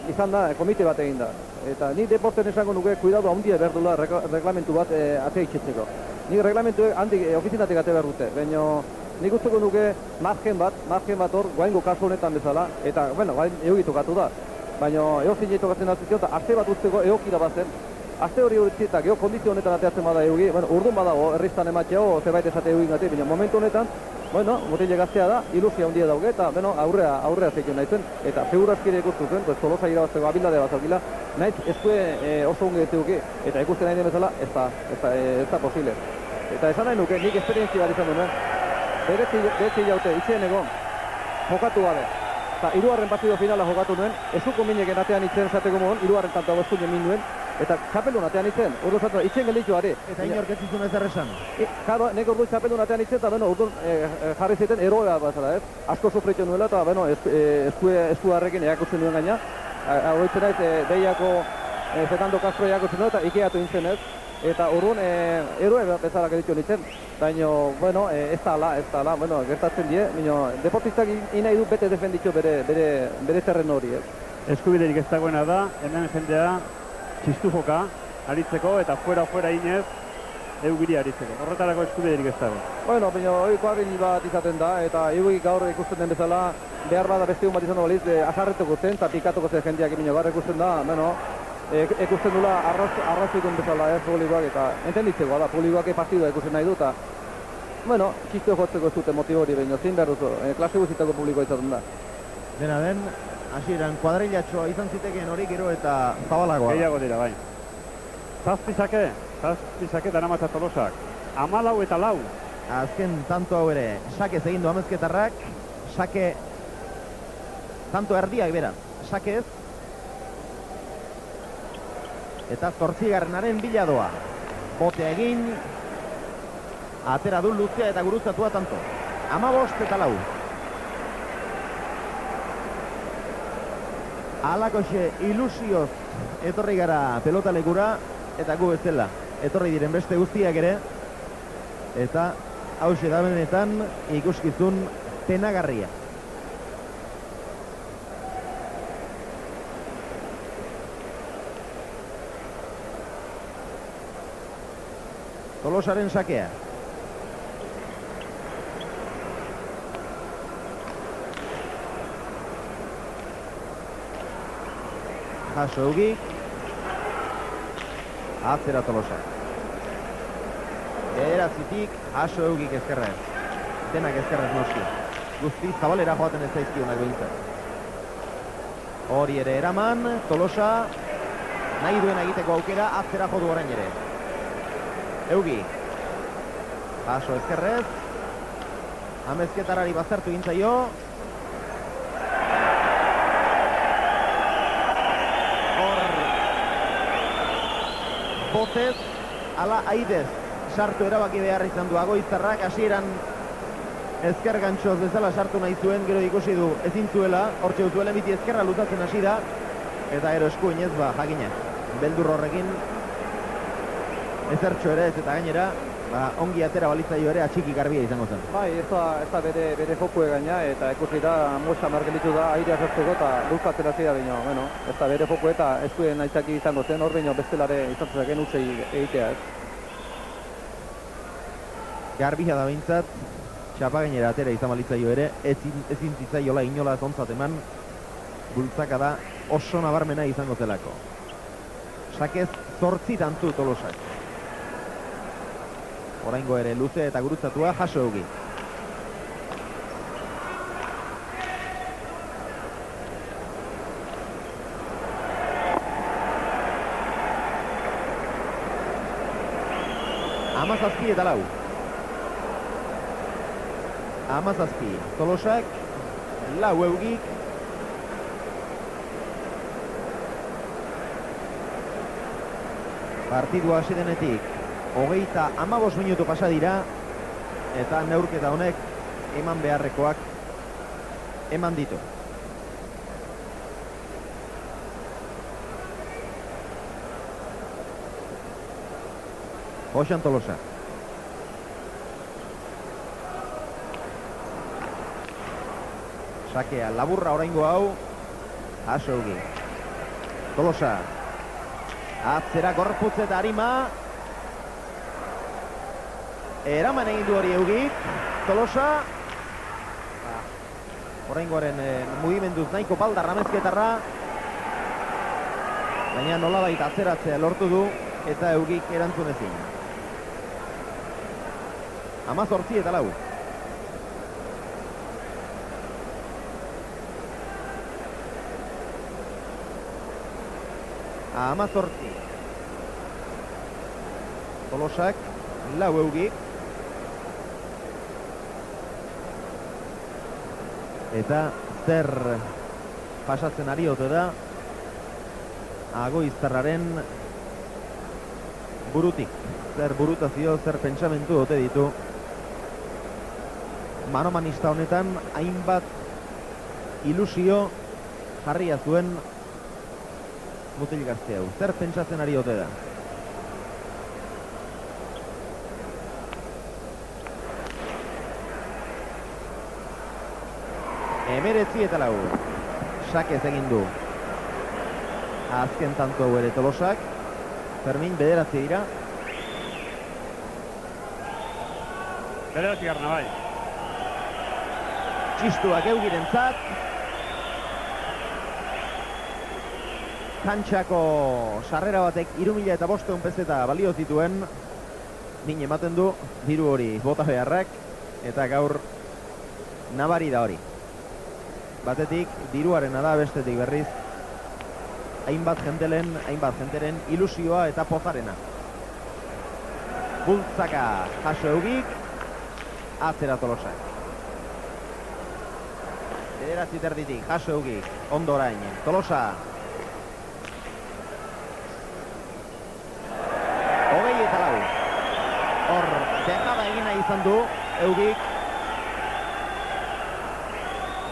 izan da komite bat egin da. Eta ni deporten esango nuke kuidadu handia behar dula reglamentu bat atea itxetzeko. Nik reglamentu handik ofizinatik ate behar dute, baina nik usteko nuke margen bat hor, guaingo kasu honetan bezala, eta, bueno, guain Eugi tokatu da. Baina eozin jaitokatzen altzizio, eta aste bat usteko eokira bazen. Aste hori horretzieta, geho kondizio honetan ateatzen bada Eugi, bueno, urdun badago, erriztan ematxeo, zerbait esate Eugi gati, baina momentu honetan, bueno, motile gaztea da, ilusia handia dauke, eta, bueno, aurrea zeiken nahi zen, eta segurazkire ikustu zen, pues, Tolosa irabazteko abildade bat zaukila, nahiz ezkue oso unge dituke, eta ikusten nahi den bezala, ez da posible. Eta esan nahi nuke, nik esperientzia bat izan duen, beretzi jaute, itxeen egon, jokatu gabe. Eta 3. partido finala jokatu nuen, ezuko mineken atean itzen zateko mogon, 3. tanto aboskunen min nuen, eta txapelun atean itzen, urdu zatu, itzen gelditu are. Eta inork ez izun ez erresan. Jaro, nek urdu txapelun atean itzen, eta beno, urdu jarri ziten eroa bazala, ez? Asko sufritu nuela, eta beno, esku harrekin eakutzen nuen gaina. Hauitzen naiz, deiako Fernando Castro eakutzen nuen, eta ikeatu intzen ez. Eta urduan, eroa bezala gelditu nintzen. Baina, bueno, ez da ala, bueno, gertatzen die, baina deportistak inai du bete defenditxo bere terren hori, ez? Eskubiderik ez dagoena da, hemen jendea txistu joka aritzeko eta fuera inez Eugiri aritzeko. Horretarako eskubiderik ez dago. Bueno, baina oiko abil bat izaten da, eta Eugik gaur ikusten den bezala, behar bada beste bat izan baliz, azarretuko zen, eta pikatuko zen jendeak baina gaur ikusten da, bueno, ikusten dula arrazoikon bezala, publikoak, eta entenditzeko da, publikoak partidua ikusten nahi du, eta Bueno, txiste jotzeko ez dute motibo hori baino, zein behar duzu, klase guztietako publikoa izaten da. Dena den, hasieran kuadrillatxoa izan zitekeen hori gero eta zabalagoa. Gehiago dira, bai. Zazpi daramatza Tolosak. 14 eta 4. Azken tanto hau ere, sakez egin du Amezketarrak, sake, tanto erdiak beraz, sakez, eta 8. bila doa. Botea egin, atera du luzea eta gurutzatua tanto. 15 eta 4. Alakoxe ilusioz etorri gara pelotalekura, eta gu bezala etorri diren beste guztiak ere, eta hauxe da benetan ikuskizun penagarria. Tolosaren sakea. Jaso Eugik. Atzera Tolosa. Bederatzitik Jaso Eugik ezkerrez. Denak ezkerrez noski. Guzti zabalera joaten ez zaizkionak behintzat. Hori ere eraman, Tolosa nahi duen egiteko aukera atzera jodu orain ere. Eugi. Jaso ezkerrez. Amezketarari baztertu gintzaio. Botez, ala aidez, sartu erabaki behar izan du Agoiztarrak, hasieran ezker gantxoz bezala sartu nahi zuen, gero ikusi du ezin zuela, hortxe duzuela biti ezkerra lutatzen hasi da, eta ero eskuinez, jakina, beldur horrekin, ezertxo ere ez eta gainera, ongi atera balitzaio ere atxiki garbia izango zen. Bai, ez da bere fokue gaina, eta ikusi da, mosa margelitu da, airea sortzeko eta luzkatzen hasi da baino, bueno, ez da bere fokue eta eskuen aitzaki izango zen, hor baino bestelare izan zezaken utzei egitea, ez. Garbia da behintzat, txapa gainera atera izan balitzaio ere, ezin zitzaiola inola zontzat eman, bultzaka da oso nabarmena izango zelako. Sakez 8 tantu Tolosak. Oraingo ere luze eta gurutzatua Jaso Eugi. Amazazpi eta 4. Amazazpi Tolosak, 4 Eugik. Partidua hasi denetik 35 minutu pasa dira, eta neurketa honek eman beharrekoak eman ditu. Joxan Tolosa. Sakea laburra oraingo hau, Jaso Eugi. Tolosa. Atzera gorputz eta arima. Eraman egin du hori Eugik, Tolosa. Oraingoaren mugimenduz nahiko baldar Amezketarra. Baina nolabait atzeratzea lortu du eta Eugik erantzun ezin. 18 eta 4. Amazortzi. Tolosak, 4 Eugik. Eta zer pasatzen ari ote da Agoiztarraren burutik. Zer burutazio, zer pentsamentu ote ditu manomanista honetan hainbat ilusio jarria zuen mutil gazte hau. Zer pentsatzen ari ote da? Emeretzi eta 4. Sakez egin du. Azken tanto hau ere Tolosak. Fermin bederatzi dira. Bederatzi garna bai. Txistuak Eugiren zat. Kantxako sarrera batek 3.500 pezeta balio zituen. min ematen du, diru hori bota beharrak, eta gaur nabari da hori. Batetik, diruarena da, bestetik berriz, hainbat jenteren ilusioa eta pozarena. Bultzaka jaso eugik, atzera Tolosak. Bederatzi terditik, jaso eugik, ondo orain, Tolosa. Hogei eta lau. Hor, dejada egina izan du, eugik.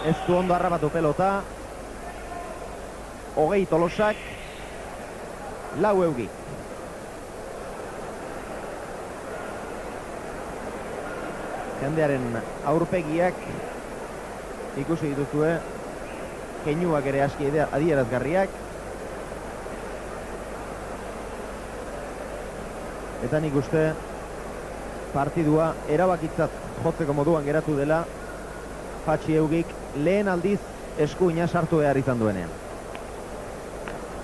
Ez du ondo harrapatu pelota. Hogei Tolosak, lau eugik. Jendearen aurpegiak ikusi dituzue, keinuak ere aski adierazgarriak. Eta nik uste partidua erabakitzat jotzeko moduan geratu dela Patxi Eugik lehen aldiz eskuina sartu behar izan duenean.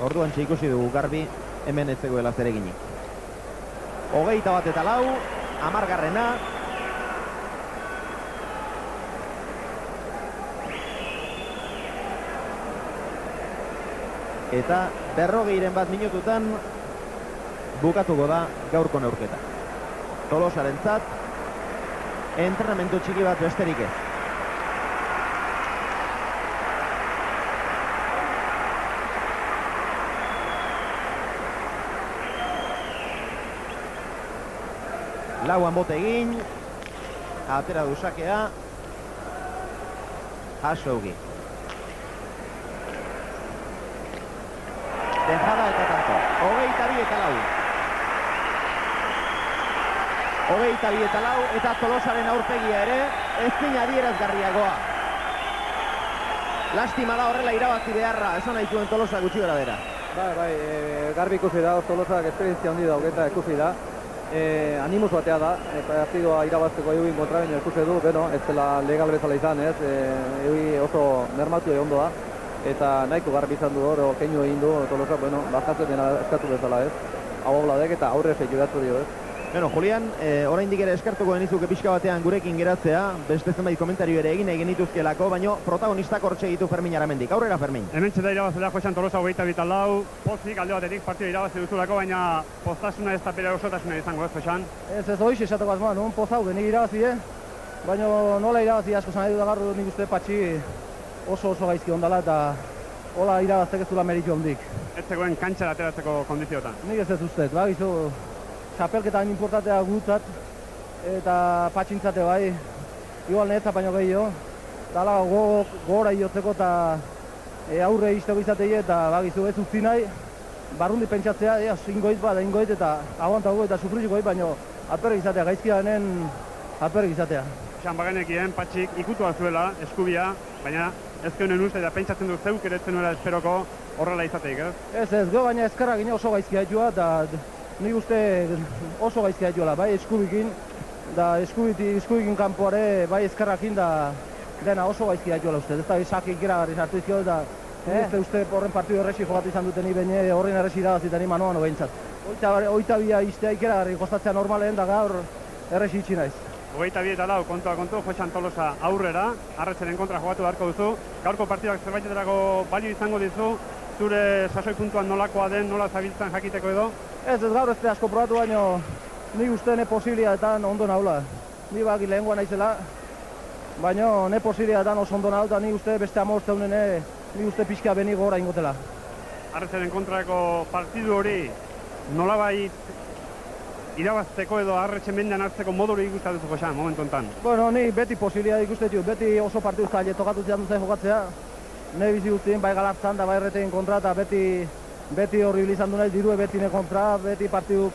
Orduan ikusi dugu garbi hemen ez zegoela zereginik. 21 eta lau, 10garrena. Eta 40 minututan bukatuko da gaurko neurketa. Tolosarentzat entrenamendu txiki bat besterik ez. Lauan bote egin, atera du sakea, jaso Eugi. Dejada eta tanto, 22 eta lau. 22 eta lau, eta Tolosaren aurpegia ere, ezin adierazgarriagoa. Lastima da horrela irabazi beharra, esan nahi zuen Tolosa gutxi gara bera. Bai, garbi ikusi da, Tolosak esperientzia handi dauketa ikusi da. Animus batea da, partidua irabazteko Eugin kontra baina ikusi du, ez zela legal bezala izan, Eugi oso nermatu ondo da, eta nahiko garbi izan du hor, keinu egin du, Tolosa, bajatzen dena eskatu bezala, hau bladek eta aurre judatu dio, Julian, oraindik ere eskartuko genizuke pixka batean gurekin geratzea, beste zenbait komentario ere egin genituzkelako, baino protagonistak hortxe ditu Fermin Aramendik. Aurrera, Fermin. Hemen txeda irabazela Josean Tolosa 22 lau, pozik alde batetik partida irabazi duzulako, baina postasuna ez da bere osotasuna izango ez, Josean? Ez hoiz esateko asmoa, non pozau, nik irabazi, baina nola irabazi asko zan edu da garru nik uste Patxi oso gaizki ondala eta hola irabaztek ez dula meritu hondik. Ez zegoen kantxara ateratzeko kondiziotan? Nik ez ustez, bagizu txapelketan importantea gutzat eta Patxintzate bai, igual netzat baino gehiago, dala gora iotzeko eta aurre izteko izatei eta bagizu ez utzi nahi, barrundi pentsatzea, ingoit eta aguantago eta sufrituko baino alperrik izatea, gaizkia denen alperrik izatea. Esan bagenekien, Patxik ikutua zuela, eskubia, baina ez geunen uste eta pentsatzen du zeuk ere zenuela esperoko horrela izateik, ez? Ez, baina eskarrak gine oso gaizkia haitxua eta nik uste oso gaizkia haitxuela, bai eskubikin, da eskubikin kanpoare bai eskarrakin da dena oso gaizkia haitxuela uste, ez da sakik iragarri sartu izkio eta uste horren partidu erresi jogatu izan duten ibene horren erresi irabazitani manoan obehintzat. Oita bia iztea ikeragarri kostatzea normalen da gaur erresi itxi naiz. 22 eta lau, kontua kontu, Josean Tolosa aurrera, Arretzeren kontra jogatu beharko duzu. Gaurko partidak zerbaitetarako balio izango dizu, zure sasoi puntuan nolakoa den, nola zabiltzan jakiteko edo? Ez gaur ez asko probatu baino nik uste ne posibilitatean ondo naula. Ni baki lehengoa naizela, baino ne posibilitatean oso ondo naula, nik uste beste amortzeunen nik uste pixka beni gora ingotela. Arretzeren kontrako partidu hori nolabait irabazteko edo Arretxe mendean hartzeko moduri ikusten duzu Josean, momentu enten? Bueno, ni beti posibilitatea ikusten ditut, beti oso partidu zaila tokatu zian duzen jokatzea. Ne bizi guztien bai Galartzan da bai Erreteen kontra eta beti horri izan du nahi dirue betine kontra, beti partiduk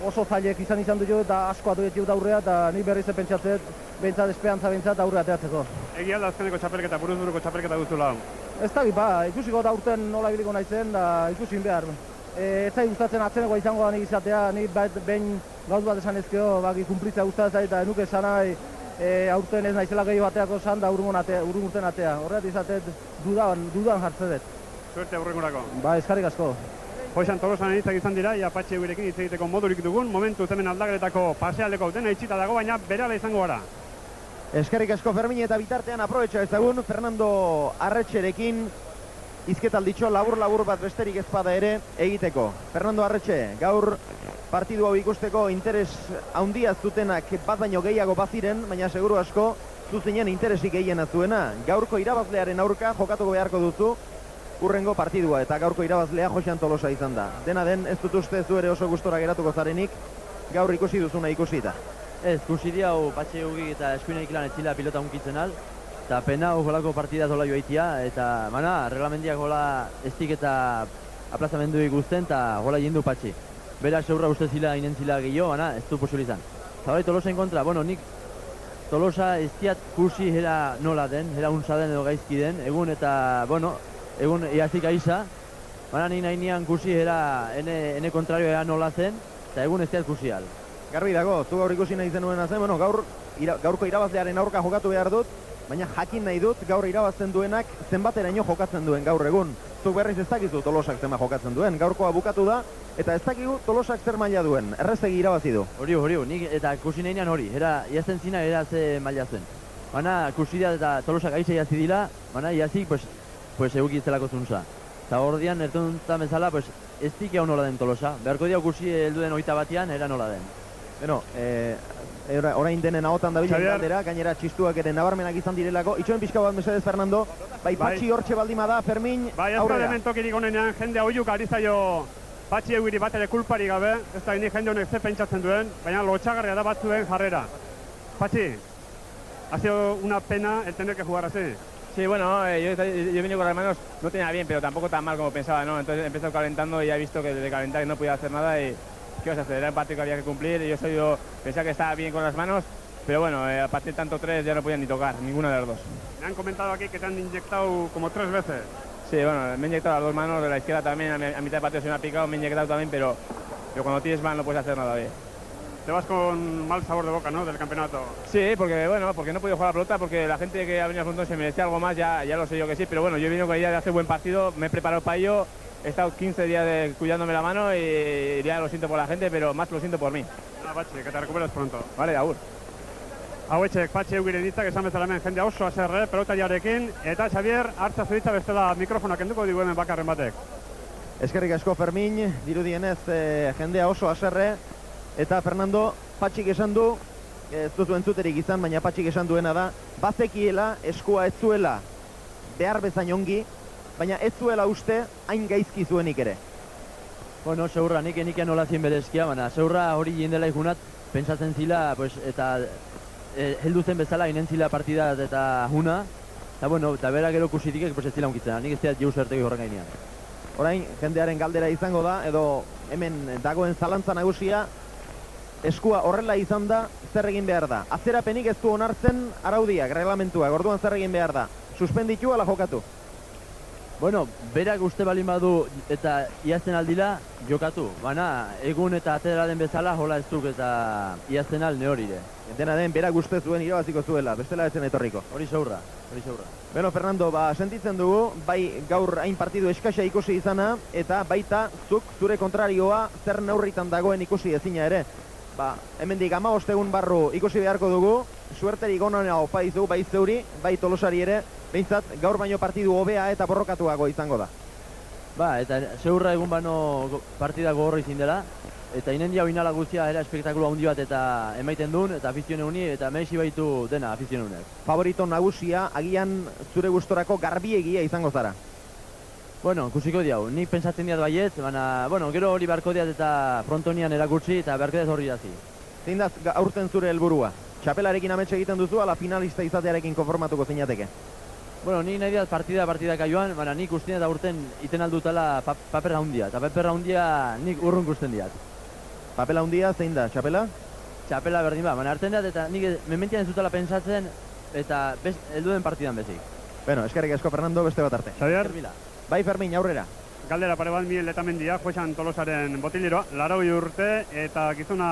oso zailek izan dut eta asko atu etxiut aurrea eta ni berriz pentsatzet, behintzat esperantza behintzat aurrea ateatzeko. Egia da azkeneko txapelketa, buruz-buruko txapelketa duzula hau? Ez da ikusiko da urten nola ibiliko naizen da ikusin behar. Ez zai gustatzen atzenekoa izango da nik izatea, nik behin gauz bat esan ezkeo baki kumplitzea gustatzen eta enuke esan nahi aurten ez naizela gehiago bateako esan da urrun urten atea. Horret izatet dudan jartzen dut. Suerte aurrengurako. Ba, eskarrik asko. Joxan Tolosan hitzak izan dira, ia Patxi Eguirekin hitz egiteko modurik dugun, momentu hemen aldageretako pasealdeko dena itxita dago, baina berala izango gara. Eskerrik asko Fermin eta bitartean aprobetxa ezagun Fernando Arretxerekin izketalditxo labur bat besterik ezpada ere egiteko. Fernando Arretxe, gaur partidu hau ikusteko interes handia zutenak bat baino gehiago baziren, baina seguru asko zuzinen interesik gehiena zuena. Gaurko irabazlearen aurka jokatuko beharko duzu urrengo partidua eta gaurko irabazlea Joxan Tolosa izan da. Dena den ez dut uste zu ere oso gustora geratuko zarenik gaur ikusi duzuna ikusita. Ez, ikusi hau Patxi Eguik eta eskuinerik lan etzila pilota unkitzen al, eta pena jolako partida zola joaitia, eta mana, reglamendiak jola estik eta aplazamendu ikusten, eta jola jendu Patxi. Bera seurra uste zila inentzila gehiago, baina ez du posible izan. Zabarai Tolosa en kontra, bueno, nik Tolosa ez diat kursi era nola den, era unza den edo gaizki den, egun eta, bueno, egun iazik aiza, baina nik nahi nian kursi era ene kontrario era nola zen, eta egun ez diat kursi al. Garbi dago, zu gaur ikusi nahi zenuena zen, bueno, gaurko irabazlearen aurka jokatu behar dut, baina jakin nahi dut gaur irabazten duenak zenbateraino jokatzen duen gaur egun. Zuk berriz ez dakizu Tolosak zenbat jokatzen duen, gaurkoa bukatu da, eta ez dakigu Tolosak zer maila duen, errezegi irabazi du. Hori, nik eta ikusi nahinean hori, iazten zina era ze maila zen. Baina ikusi da eta Tolosak aiza iazi dila, baina iazik, pues eguki zelako zunza. Eta hor dian, ertuntan bezala, pues ez dik hau nola den Tolosa. Beharko dia ikusi helduen 21 era nola den. Bueno, orain denen ahotan da bilen galdera, gainera txistuak ere nabarmenak izan direlako. Itxoen pixka bat mesedez, Fernando. Bai, Patxi hortxe baldima da, Fermin, bai, ez da elementokirik honenean, jende hauiuk ari zaio Patxi Eguiri bat ere kulpari gabe, ez da ini jende honek ze pentsatzen duen, baina lotxagarria da batzuen jarrera. Patxi, ha sido una pena el tener que jugar así. Sí, bueno, yo he venido con las manos, no tenía bien, pero tampoco tan mal como pensaba, ¿no? Entonces he empezado calentando y ya he visto que desde calentar no podía hacer nada y ¿qué vas a hacer? Era el partido que había que cumplir y yo pensaba que estaba bien con las manos, pero bueno, a partir de tanto 3 ya no podían ni tocar, ninguna de las dos. Me han comentado aquí que te han inyectado como 3 veces. Sí, bueno, me he inyectado las dos manos, de la izquierda también, a mitad de partido se me ha picado, me he inyectado también, pero cuando tienes mal no puedes hacer nada bien. Te vas con mal sabor de boca, ¿no?, del campeonato. Sí, porque no he podido jugar la pelota, porque la gente que ha venido al frontón se merecía algo más, ya lo sé yo que sí, pero bueno, yo he venido con la idea de hacer buen partido, me he preparado para ello, he estado 15 días cuidándome la mano y ya lo siento por la gente, pero más lo siento por mí. Nada, Patxi, que te recuperes pronto. Vale, agur. Hauetxek Patxi Eguiren hitzak esan bezala hemen jende oso haserre, pelotariarekin, eta Xavier, hartza zuritza bestela mikrofonak kenduko digu hemen bakarren batek. Eskerrik asko Fermin, dirudienez jendea oso haserre, eta Fernando, Patxik esan du, ez duzu entzuterik izan, baina Patxik esan duena da, bazekiela, eskua ez zuela behar bezain ongi, baina ez zuela uste hain gaizki zuenik ere. Bueno, seurra, nik nola zien berezkia, baina seurra hori jendela ikunat, pentsatzen zila, pues, eta heldu zen bezala inentzila partida eta juna, eta bueno, eta bera gero kusitik pues ez zila unkitzen, nik ez ziat jau zertegi horren gainean. Orain, jendearen galdera izango da, edo hemen dagoen zalantza nagusia, eskua horrela izan da, zer egin behar da. Atzerapenik ez du onartzen araudiak, reglamentuak, orduan zer egin behar da. Suspenditu ala jokatu? Bueno, berak uste balin badu eta iazten aldila jokatu. Baina, egun eta atera den bezala jola ez duk eta iazten al neorire. Dena den, berak uste zuen irabaziko zuela, bestela etzen etorriko. Hori seurra. Beno, Fernando, sentitzen dugu, bai gaur hain partidu eskasa ikusi izana, eta baita zuk zure kontrarioa zer neurritan dagoen ikusi ezina ere. Hemendik 15 egun barru ikusi beharko dugu, suerterik onena opa izu, bai zeuri, bai Tolosari ere, behintzat gaur baino partidu hobea eta borrokatuago izango da. Eta seurra egun bano partida gogorra izin dela, eta inendia oinala guztia era espektakulu handi bat eta emaiten duen, eta afizione uni, eta merezi baitu dena afizione unek. Favorito nagusia, agian zure gustorako garbiegia izango zara. Bueno, kusiko diau, nik pentsatzen diat baiet, baina, bueno, gero hori beharko diat eta frontonian erakurtzi eta beharko diat horri dazi. Zein da aurten zure helburua? Txapelarekin ametxe egiten duzu, ala finalista izatearekin konformatuko zeinateke? Bueno, nik nahi diat partida kaioan, baina nik ustean eta urten iten aldutala paperra hundia, eta paperra hundia nik urrun gusten diat. Papela hundia, zein da, txapela? Txapela berdin ba, baina hartzen diat eta nik mementian ez dutela pentsatzen eta helduen partidan bezik. Bueno, eskerrik asko Fernando, beste bat arte. Xavier? Bai Fermin, aurrera. Galdera pare bat Miel Letamendia, Joxan Tolosaren botiliroa, 80 urte eta gizuna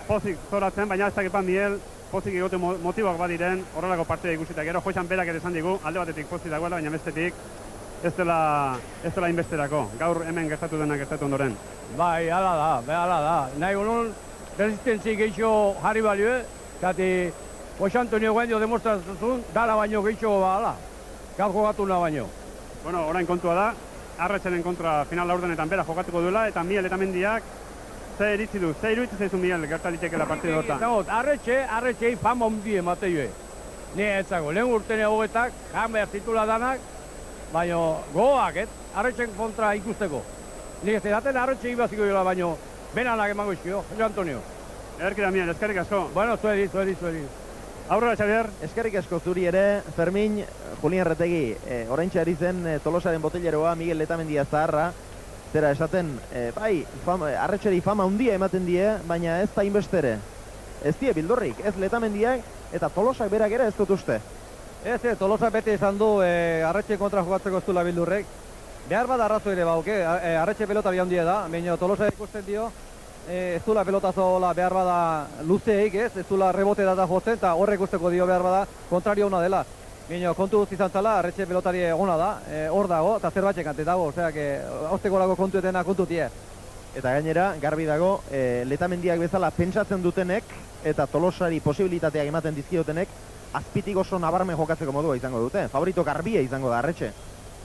pozik zoratzen, baina ez dakipan Miel pozik egote motiboak badiren horrelako partida ikusita. Gero Joxan berak ere esan digu, alde batetik pozik dagoela, baina bestetik ez dela inbesterako, gaur hemen gertatu dena gertatu ondoren. Bai, hala da. Nahi honon, resistentzi gehiago jarri balioe, zati, Jose Antonio Guendio demostratzen dala baino gehiago bala, gaur jogatuna baino. Bueno, orain kontua da, Arretxeren kontra final laurdenetan bera jokatuko duela, eta Miel eta Mendiak ze iritzi du, ze iruditzen zaizu Miel gertalitekela partidu hortan? Arretxei fama hundi emate joe. Ni etzago, lehen urtene hogetak, jamber titula danak, baino gogoak, Arretxen kontra ikusteko. Nik ez eraten Arretxe ibaziko jola baino, benanak emango izkio, Jose Antonio. Erkira Miel, eskerrik asko. Bueno, zuedi. Aurrera, Xavier. Eskerrik asko zuri ere, Fermin, Julian Retegi, oraintxe ari zen Tolosaren botelleroa Miguel Letamendia zaharra, zera esaten, bai, Arretxeri fama handia ematen die, baina ez da inbestere. Ez die bildurrik, ez Letamendiak eta Tolosak berak ere ez dut uste. Ez, Tolosa beti izan du Arretxe kontra jokatzeko ez duela bildurrek. Behar bada arrazo ere bauke, Arretxe pelotari handia da, baina Tolosa ikusten dio, ez duela pelotazola behar bada luzeik, ez duela rebote data jotzen, eta horrek usteko dio behar bada kontrario ona dela. Baina kontu guzti izan zala, Arretxe pelotari ona da, hor dago, eta zerbatxek ante dago, osea, hauzteko lago kontuetena kontutie. Eta gainera, garbi dago, Letamendiak bezala pentsatzen dutenek, eta Tolosari posibilitateak ematen dizkiotenek, azpitik oso nabarmen jokatzeko modua izango dute. Favorito garbia izango da Arretxe.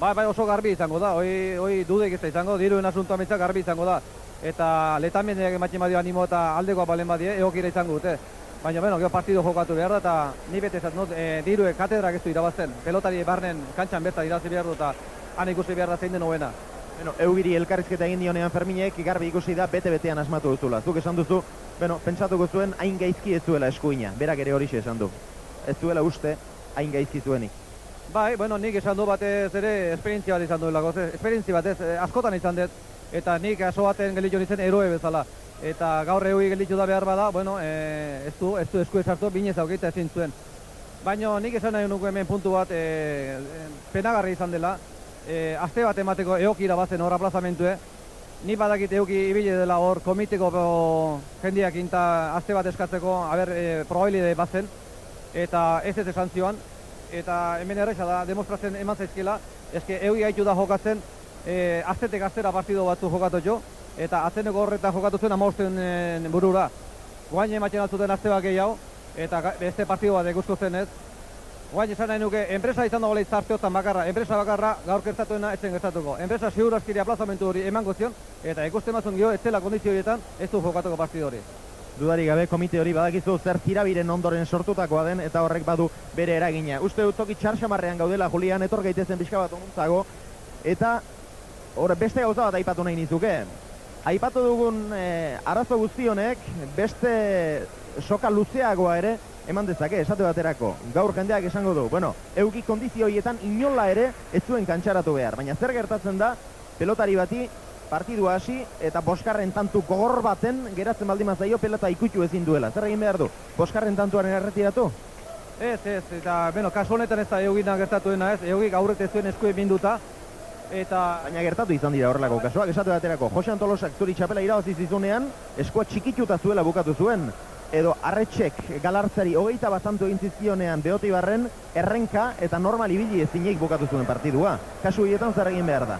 Bai, oso garbi izango da, hoi dudek ez da izango, diruen asuntoa mitzak garbi izango da. Eta Letamendiak ematzen badio animo eta aldekoa balen badie, egokira izango dute. Baina, gero partido jokatu behar da, eta ni bete ezat, dirue katedrak ez du irabazten. Pelotari barnen kantxan bertan irazi behar du, eta han ikusi behar da zein den hobena. Eugiri elkarrizketa egin dionean Ferminek, garbi ikusi da bete-betean asmatu duzula. Zuk esan duzu, pentsatuko zuen hain gaizki ez zuela eskuina, berak ere horixe esan du. Ez zuela uste hain gaizki zuenik. Bai, nik esan du batez ere esperientzia bat izan duelako, esperientzia batez askotan izan dut, eta nik aso baten gelditu nintzen eroe bezala. Eta gaur egugi gelditu da behar bada, ez du esku esartu, binez aukeita ezin zuen. Baina nik esan nahi nuke hemen puntu bat penagarri izan dela, aste bat emateko eokira bazen hor aplazamentue, ni badakit euki ibile dela hor komiteko jendiak inta aste bat eskatzeko, probabilide bazen, eta ez esan zioan, eta hemen erresa da, demostratzen eman zaizkela, eske euki gaitu da jokatzen, astetek astera partido batzu jokatu jo, eta atzeneko horretan jokatu zuen 15 burura. Guain ematen altzuten aste bat gehiago, eta beste partido bat ikusko zen ez. Guain esan nahi nuke, enpresa izan dagoela izarteotan bakarra, enpresa bakarra gaur gertatuena etzen gertatuko. Enpresa seguru askiri aplazamentu hori emango zion, eta ikusten mazun gio, etzela kondizio horietan ez du jokatuko partido hori. Dudari gabe komite hori badakizu zer tirabiren ondoren sortutakoa den eta horrek badu bere eragina. Uste dut toki txarxamarrean gaudela, Julian, etor gaitezen pixka bat onuntzago, eta beste gauza bat aipatu nahi nizuke. Aipatu dugun arazo guztionek beste soka luzeagoa ere eman dezake, esate baterako. Gaur jendeak esango du, euki kondizio horietan inola ere ez zuen kantxaratu behar. Baina zer gertatzen da, pelotari bati partidua hasi eta boskarren tantu gogor baten geratzen baldin mazaio pelota ikutu ezin duela. Zer egin behar du? Boskarren tantuaren erretiratu? Ez, eta kasu honetan ez da eugina gertatuena ez, eugik aurrete zuen eskue binduta, eta... Baina gertatu izan dira horrelako kasuak, esate baterako, Josean Tolosak zuri txapela irabazi zizunean, eskua txikituta zuela bukatu zuen, edo Arretxek galartzari 21 bat tanto egin zizkionean Beotibarren errenka eta normal ibili ezinek bukatu zuen partidua. Kasu horietan zer egin behar da?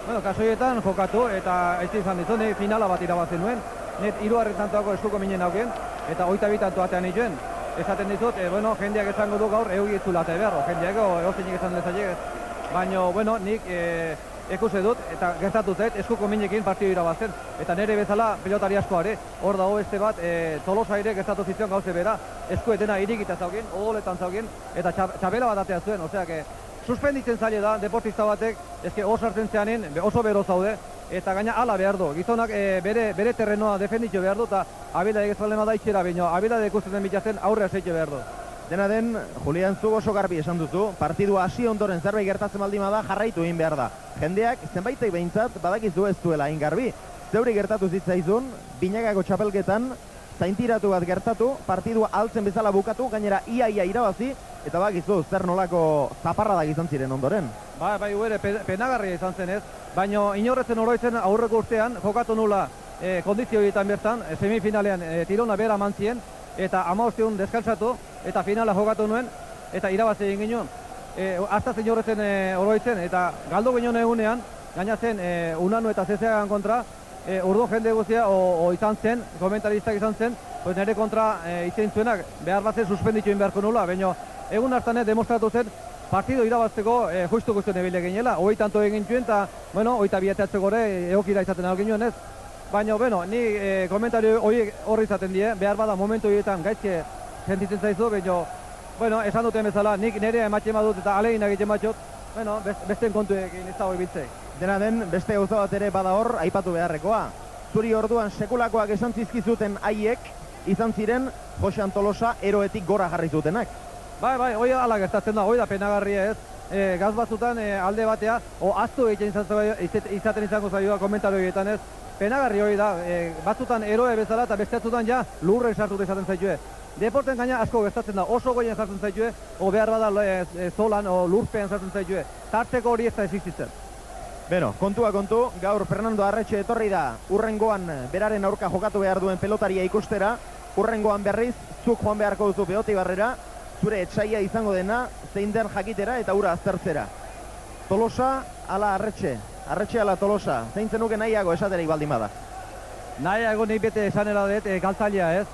Kasu horietan jokatu eta ez izan ditu, finala bat irabazi nuen, net 3 tantoako eskuko minen auken, eta 22 tanto atean nituen. Esaten dizut, jendeak esango du gaur eugi ez du late behar, jendeak egozinik esan lezaiek. Baina, nik ikusi dut, eta gertatu zait, eskuko minekin partidu irabazten. Eta nire bezala pilotari askoare, hor dago beste bat, Tolosa ere gertatu zizion gauze bera, eskuetena irikita zaukin, odoletan zaukin, eta txabela bat atea zuen, oseak, suspenditzen zaila da, deportista batek, oso hartzen zeanin, oso bero zaude, eta gaina ala behar du. Gizonak bere terrenoa defenditu behar du, eta abila egezalema da itxera, baina abila ikusten den bitzazen aurrea zeitu behar du. Dena den, Julian, zu oso garbi esan duzu, partidua hasi ondoren zerbait gertatzen baldin bada jarraitu egin behar da. Jendeak, zenbaitek behintzat, badakizu ez duela hain garbi. Zeuri gertatu zitzaizun, Binagako txapelketan, zaintiratu bat gertatu, partidua altzen bezala bukatu, gainera ia irabazi, eta bakizu zer nolako zaparradak izan ziren ondoren. Bai, uere, penagarria izan zen ez, baina inorretzen oroitzen aurreko urtean, jokatu nula kondizio horietan bertan, semifinalean tirona bera mantzien, eta 15 deskaltzatu, eta finala jokatu nuen, eta irabazi egin ginen. hasta zein horretzen oroitzen, eta galdo ginen egunean, gaina zen Unanu eta Zezeagan kontra, urdo jende guztia, o izan zen, komentaristak izan zen, pues nire kontra itzein zuenak, behar bat zen suspenditu beharko nula, baina egun hartan demostratu zen, partido irabazteko justu guztien ebile ginela, hoi tanto egin zuen, eta, bueno, hoi tabiateatzeko gore, egokira izaten algin joan ez. Baina, bueno, ni komentario horri izaten die, behar bada momentu horietan gaizke sentitzen zaizu, baina, bueno, esan duten bezala, nik nire ematxe badut eta alegin egiten batxot, bueno, besteen kontuekin ez dago ibiltzei. Dena den, beste gauza bat ere bada hor, aipatu beharrekoa. Zuri orduan sekulakoak esan zizkizuten haiek, izan ziren Josean Tolosa eroetik gora jarri zutenak. Bai, hoi ala gertatzen da, hoi da penagarria ez. Gaz batzutan alde batea, aztu egiten izaten izango zaioa komentario egiten ez. Penagarri hori da, batzutan eroe bezala eta besteatzutan ja lurre sartu izaten zaitue. Deporten gaina asko gertatzen da, oso goien sartzen zaitue, o behar bada zolan o lurpean sartzen zaitue. Tarteko hori ez da existitzen. Beno, kontua kontu, gaur Fernando Arretxe etorri da, urrengoan beraren aurka jokatu behar duen pelotaria ikustera, urrengoan berriz, zuk joan beharko duzu Beoti Barrera, zure etsaia izango dena, zein den jakitera eta ura aztertzera. Tolosa ala Arretxe, Arretxe ala Tolosa, zein zenuke nahiago esaterik baldin bada? Nahiago nahi bete esanera dut galtzailea ez.